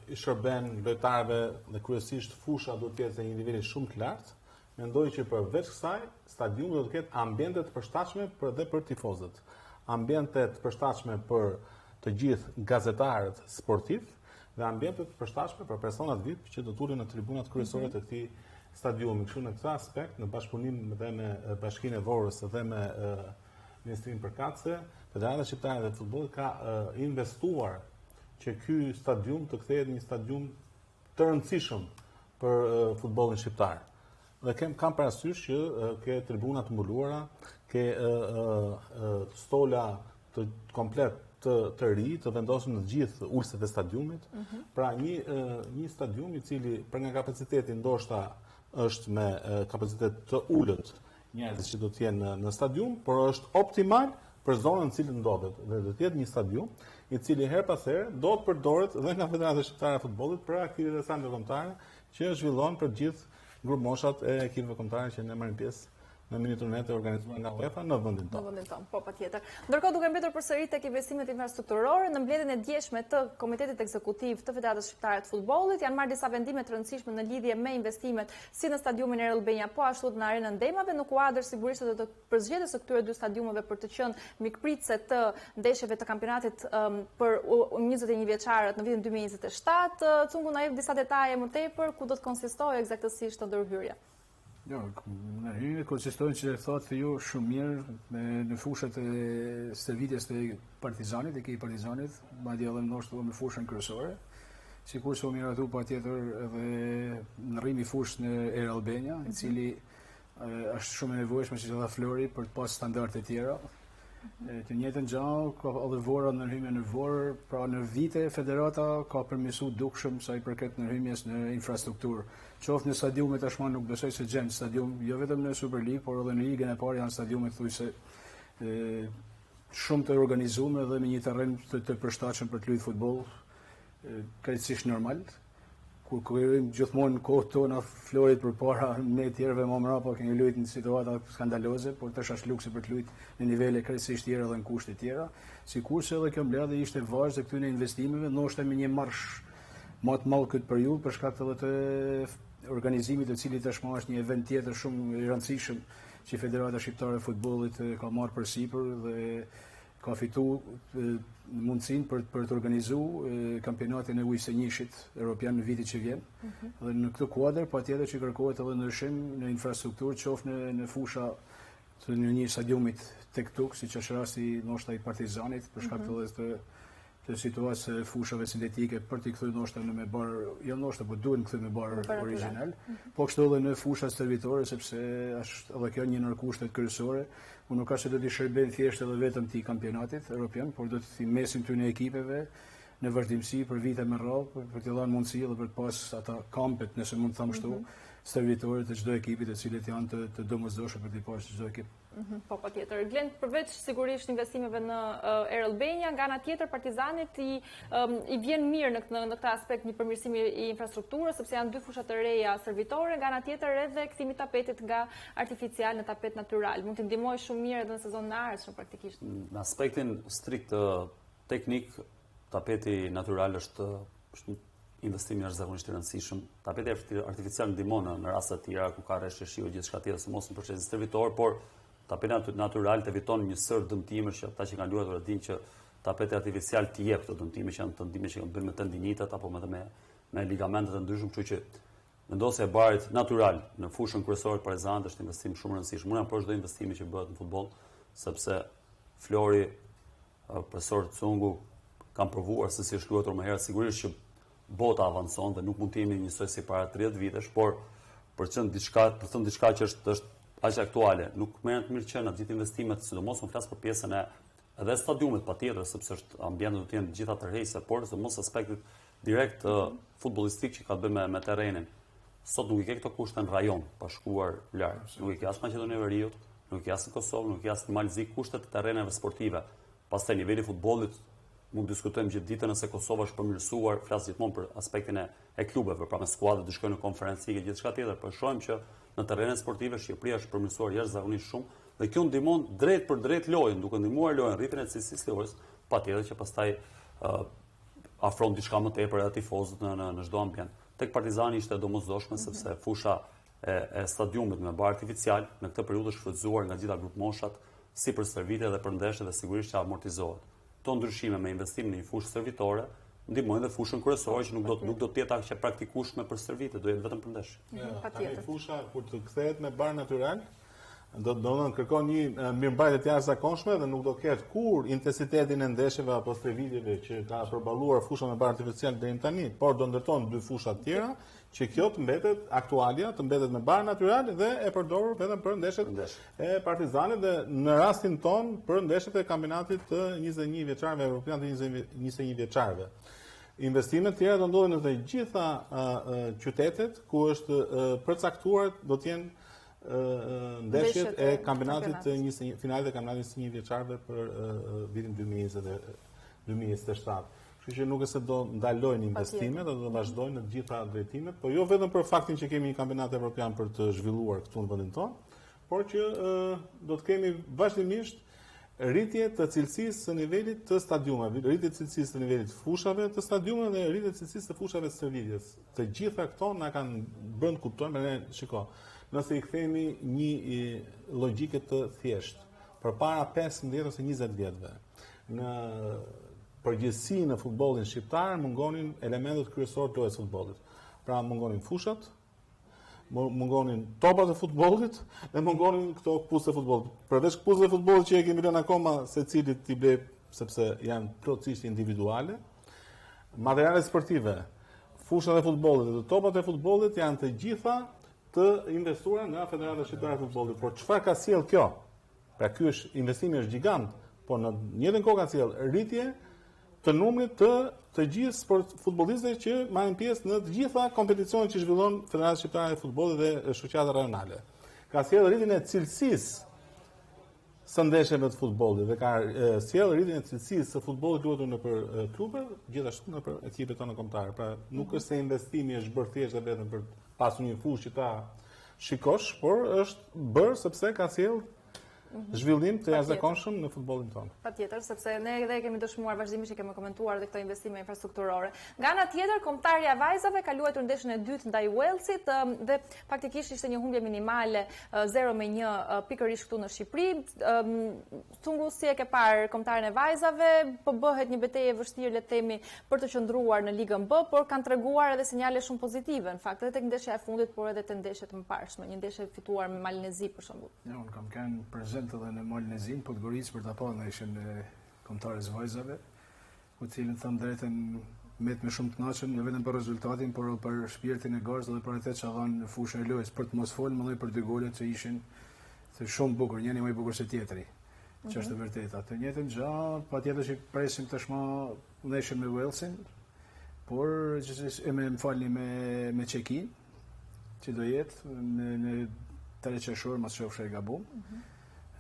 i shërben lojtarëve dhe kryesisht fusha do të jetë në një nivel shumë të lartë, mendoj që përveç kësaj, stadiumi do të ketë ambiente të përshtatshme edhe për tifozët, ambiente të përshtatshme për të gjithë gazetarët sportiv dhe ambiente të përshtatshme për personat VIP që do të ulen në tribunat kryesore të këtij stadiumi. Kështu në këtë aspekt, në bashkëpunim dhe me Bashkinë e Vorës dhe me Ministrinë Përkatëse, Federata Shqiptare e Futbollit ka investuar që ky stadium të kthehet një stadium të rëndësishëm për futbollin shqiptar. Dhe kam parasysh që ke tribuna të mbuluara, ke stola të komplet të ri, të vendosur në gjithë ulset e stadiumit. Pra një stadium i cili për nga kapaciteti ndoshta është me kapacitet të ulët njerëz që do të jenë në stadium, por është optimal për zonën në cilën ndodhet. Dhe do të jetë një stadium i cili her pas here do të përdoret dhe nga Federata Shqiptare e Futbollit për aktivitete kombëtare që zhvillohen për gjithë grup moshat e ekipeve kombëtare që ne marrim pjesë në mini turnet e organizuar nga UEFA në vendin tonë. Në vendin tonë, po patjetër. Ndërkohë duke mbetur përsëri tek investimet infrastrukturore, në mbledhjen e djeshme të Komitetit Ekzekutiv të Federatës Shqiptare të Futbollit janë marrë disa vendime të rëndësishme në lidhje me investimet si në stadiumin e Albania, po ashtu në Arenën Demave, në kuadër sigurisht edhe të përzgjedhjes së këtyre dy stadiumeve për të qenë mikpritëse të ndeshjeve të kampionatit për 21 vjeçarët në vitin 2027. Cungu na jep disa detaje më tepër ku do të konsistojë eksaktësisht ndërhyrja. Jo, në hyrje konsistojnë që thotë ju shumë mirë në fushat e stërvitjes të Partizanit, e Partizanit, madje edhe ndoshta me fushën kryesore. Sikur se u miratu patjetër edhe ndrrimi fushës në Air Albania, i cili është shumë e nevojshme që dha Flori për të pas standarde të tjera. Të njëjtën gjë ka edhe Vora ndërhyrje në Vorë, pra në vite Federata ka përmirësuar dukshëm sa i përket ndërhyrjes në infrastrukturë. Qoftë në stadiumet tashmë nuk besoj se gjen stadium, jo vetëm në Super League, por edhe në ligën e parë janë stadiume thuajse shumë të organizuar dhe me një terren të përshtatshëm për të luajtur futboll, krejtësisht normal. Kur kërkojmë gjithmonë kohë tona Florit përpara ne të tjerëve më mbrapa kemi luajtur në situata skandaloze, por tash është luksi për të luajtur në nivele krejtësisht tjera dhe në kushte të tjera. Sikurse edhe kjo mbledhje ishte vazhdim të këtyre investimeve, ndoshta me një marsh më të madh këtë periudhë për shkak edhe të organizimit të cilit tashmë është një event tjetër shumë i rëndësishëm që Federata Shqiptare e Futbollit ka marrë përsipër dhe ka fituar mundësinë për të organizuar kampionatin e ujësënjishit europian në vitin që vjen. Dhe në këtë kuadër patjetër që kërkohet edhe ndryshim në infrastrukturë, qoftë në fusha të një stadiumit tek tuk, siç është rasti ndoshta i Partizanit, për shkak të situatës së fushave sintetike për t'i kthyer ndoshta në me bar, jo ndoshta, po duhen kthyer me bar origjinal. Po kështu edhe në fusha servitore, sepse është edhe kjo një ndër kushtet kryesore. Unë nuk ka se do të shërbejnë thjesht edhe vetëm ti kampionatit europian, por do të mesin këtyre ekipeve në vazhdimsi për vite me radhë, për t'i dhënë mundësi edhe për të pas ata kampet, nëse mund të them kështu, servitorët e çdo ekipi të cilët janë të domosdoshëm për të pasur çdo ekip. Po patjetër. Glen, përveç sigurisht investimeve në Air Albania, nga ana tjetër Partizanit i vjen mirë në këtë aspekt një përmirësim i infrastrukturës, sepse janë dy fusha të reja servitore, nga ana tjetër edhe kthimi i tapetit nga artificial në tapet natyral. Mund të ndihmojë shumë mirë edhe në sezonin e ardhshëm praktikisht. Në aspektin strikt teknik, tapeti natyral është një investim jashtëzakonisht i rëndësishëm. Tapeti artificial ndihmon në raste të tjera ku ka rreshtë shiu gjithçka tjetër, së mos në procesin servitor, por tapeti natyral të eviton një sër dëmtimesh që ata që kanë luajtur dinë që tapeti artificial të jep këto dëmtime që janë dëmtime që kanë bërë me tendinitat apo me ligamentet të ndryshëm, kështu që vendosja e barit natyral në fushën kryesore të Partizanit është investim shumë i rëndësishëm. Unë jam për çdo investimi që bëhet në futboll, sepse Flori, profesor Cungu kanë provuar se si është luajtur më herët, sigurisht që bota avancon dhe nuk mund të jemi njësoj si para 30 vitesh, por për të thënë diçka që është aq aktuale, nuk merret mirë që në gjithë investimet, sidomos unë flas për pjesën e edhe stadiumit patjetër, sepse është ambienti do të jenë gjitha tërheqëse, por sidomos aspektit direkt futbollistik që ka të bëjë me terrenin. Sot nuk i ke këto kushte në rajon, pa shkuar larg. Nuk i ke as Maqedoni e Veriut, nuk i ke as në Kosovë, nuk i ke as në Malzi kushtet të terreneve sportive. Pastaj niveli i futbollit mund të diskutojmë gjithë ditën nëse Kosova është përmirësuar, flas gjithmonë për aspektin e klubeve, pra me skuadrat të shkojnë në konferencë ligë gjithçka tjetër, por shohim që në terrenet sportive Shqipëria është përmirësuar jashtëzakonisht shumë dhe kjo ndihmon drejt për drejt lojën, duke ndihmuar lojën rritjen e cilësisë lojës, patjetër që pastaj afron diçka më tepër edhe tifozët në çdo ambient. Tek Partizani ishte domosdoshme sepse fusha e stadiumit me bar artificial në këtë periudhë është shfrytzuar nga gjitha grup moshat si për stërvitje dhe për ndeshje dhe sigurisht që amortizohet. Këto ndryshime me investim në një fushë stërvitore ndihmojnë dhe fushën kryesore që nuk do të jetë aq praktikueshme për stërvitje, do jetë vetëm për ndeshje. Patjetër. Fusha kur të kthehet me bar natyral do të kërkon një mirëmbajtje të jashtëzakonshme dhe nuk do ketë kur intensitetin e ndeshjeve apo stërvitjeve që ka përballuar fusha me bar artificial deri tani, por do ndërton dy fusha të tjera që kjo të mbetet aktualia, të mbetet me bar natyral dhe e përdorur vetëm për ndeshjet e Partizanit dhe në rastin ton për ndeshjet e kampionatit të 21 vjeçarëve evropian të 21 vjeçarëve. Investimet tjera do ndodhen në të gjitha qytetet ku është përcaktuar do të jenë ndeshjet e kampionatit të finalet e kampionatit të 21 vjeçarëve për vitin 2027. Kështu që nuk e se do ndalojnë investimet, do vazhdojnë në të gjitha drejtimet, por jo vetëm për faktin që kemi një kampionat evropian për të zhvilluar këtu në vendin tonë, por që do të kemi vazhdimisht rritje të cilësisë së nivelit të stadiumeve, rritje të cilësisë të nivelit të fushave të stadiumeve dhe rritje të cilësisë të fushave të stërvitjes. Të gjitha këto na kanë bërë të kuptojmë, shiko, nëse i kthemi një logjike të thjeshtë, përpara 15 ose 20 vjetëve, në përgjithësi në futbollin shqiptar mungonin elementet kryesorë të lojës futbollit. Pra mungonin fushat, mungonin topat e futbollit dhe mungonin këto këpucët e futbollit. Përveç këpucëve e futbollit që e kemi lënë akoma secilit t'i ble sepse janë plotësisht individuale, materialet sportive, fushat e futbollit dhe topat e futbollit janë të gjitha të investuara nga Federata Shqiptare e Futbollit. Por çfarë ka sjell kjo? Pra ky është investimi është gjigant, por në njëjtën kohë ka sjell rritje të numrit të gjithë futbollistëve që marrin pjesë në të gjitha kompeticionet që zhvillon Federata Shqiptare e Futbollit dhe shoqata rajonale. Ka sjell rritjen e cilësisë së ndeshjeve të futbollit dhe ka sjell rritjen e cilësisë së futbollit luajtur nëpër klube, gjithashtu nëpër ekipet tona kombëtare. Pra nuk është se investimi është bërë thjesht vetëm për pasur një fushë që ta shikosh, por është bërë sepse ka sjell zhvillim të jashtëzakonshëm në futbollin tonë. Patjetër, sepse ne edhe kemi dëshmuar vazhdimisht që kemi komentuar dhe këto investime infrastrukturore. Nga ana tjetër, kombëtarja e vajzave ka luajtur ndeshjen e dytë ndaj Walesit dhe faktikisht ishte një humbje minimale 0-1 pikërisht këtu në Shqipëri. Tungu, si e ke parë kombëtaren e vajzave, po bëhet një betejë e vështirë le të themi për të qëndruar në Ligën B, por kanë treguar edhe sinjale shumë pozitive, në fakt, edhe tek ndeshja e fundit, por edhe te ndeshjet e mëparshme, një ndeshje fituar me Malnezi për shembull. Ja, unë kam kanë prezent edhe në Malnezin, Podgoricë për ta parë ndeshjen e kombëtarës vajzave, ku cilën thënë drejtën me shumë të kënaqur, jo vetëm për rezultatin, por për shpirtin e garës dhe për atë që dhanë në fushën e lojës, për të mos folur më për dy golet që ishin të shumë bukur, njëri më i bukur se tjetri. Që është e vërtetë. Të njëjtën gjë, patjetër që presim tashmë ndeshjen me Walesin, por më falni me Çekin, që do jetë në 3 qershor mas qofshë e gabum.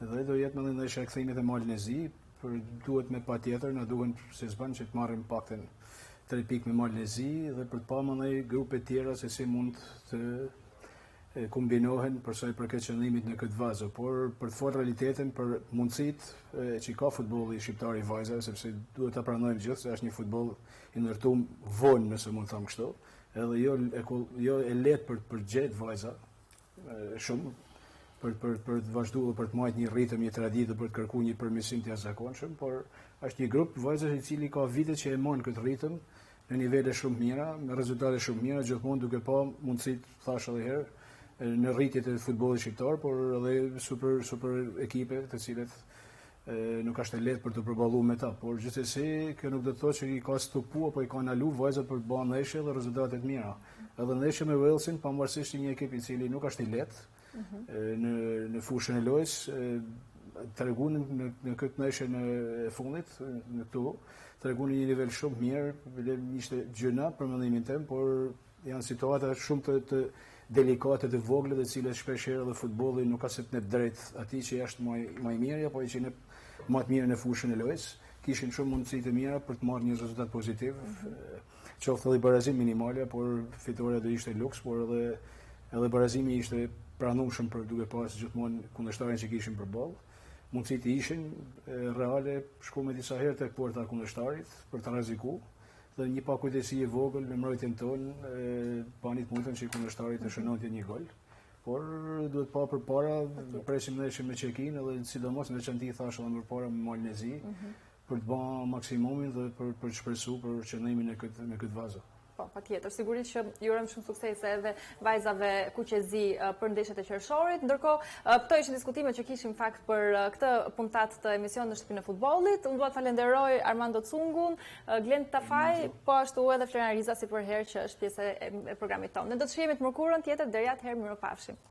Dhe do jetë në ndeshja e kthimit e Malnezi, por duhet me patjetër na duhen se s'bën që të marrim paktën 3 pikë me Malnezi dhe për të pa më grupe tjera se si mund të kombinohen për sa i përket qëllimit në këtë vazë, por për të folur realitetin për mundësitë që ka futbolli shqiptar i vajzave, sepse duhet ta pranojmë gjithë se është një futboll i ndërtuar vonë, nëse mund të them kështu, edhe jo e lehtë për gjetë vajza shumë për të vazhduar për të marrë një ritëm, një traditë, për të kërkuar një përmirësim të jashtëzakonshëm, por është një grup vajzash i cili ka vite që e morën këtë ritëm në nivele shumë mira, me rezultate shumë mira, gjithmonë duke pa mundësitë, thash edhe herë, në rritjet e futbollit shqiptar, por edhe super ekipe të cilët nuk është e lehtë për të përballuar me ta, por gjithsesi kjo nuk do të thotë që i ka stopu apo i ka ndalu vajzat për të bërë ndeshje dhe rezultate të mira. Edhe ndeshja me Walesin, pavarësisht një ekip i cili nuk është i lehtë, në fushën e lojës, treguan në këtë ndeshje në fundit, në këtu, treguan një nivel shumë mirë, ishte gjëna për mendimin tim, por janë situata shumë të delikate të vogla, të cilat shpesh herë edhe futbolli nuk ka se të drejt atij që është më i miri apo që në më të mirë në fushën e lojës. Kishin shumë mundësi të mira për të marrë një rezultat pozitiv. Qoftë edhe barazim minimale, por fitoria do ishte luks, por edhe barazimi ishte pranueshëm për duke pasur gjithmonë kundërshtarin që kishin përballë. Mundësit ishin reale, shku me disa herë tek porta kundërshtarit për të rrezikuar. Dhe një pakujtesi e vogël në mbrojtjen tonë, panit mundën që kundërshtarit të shënonte një gol. Por duhet pa përpara, presim ndeshjen me Çekinë edhe sidomos në veçanti thashë edhe përpara me Malnezi, për të bërë maksimumin dhe për të shpresuar për qëndrimin në këtë vazë. Po, patjetër, sigurisht që ju urojmë shumë suksese edhe vajzave kuqezi për ndeshjet e qershorit. Ndërkohë, këto ishin diskutimet që kishim fakt për këtë puntat të emisionit në shtëpinë e futbollit. Unë dua të falenderoj Armando Cungun, Glend Tafaj, po ashtu edhe Florian Riza si për herë që është pjesë e programit tonë. Ne do të shihemi të mërkurën tjetër, deri atëherë mirupafshim.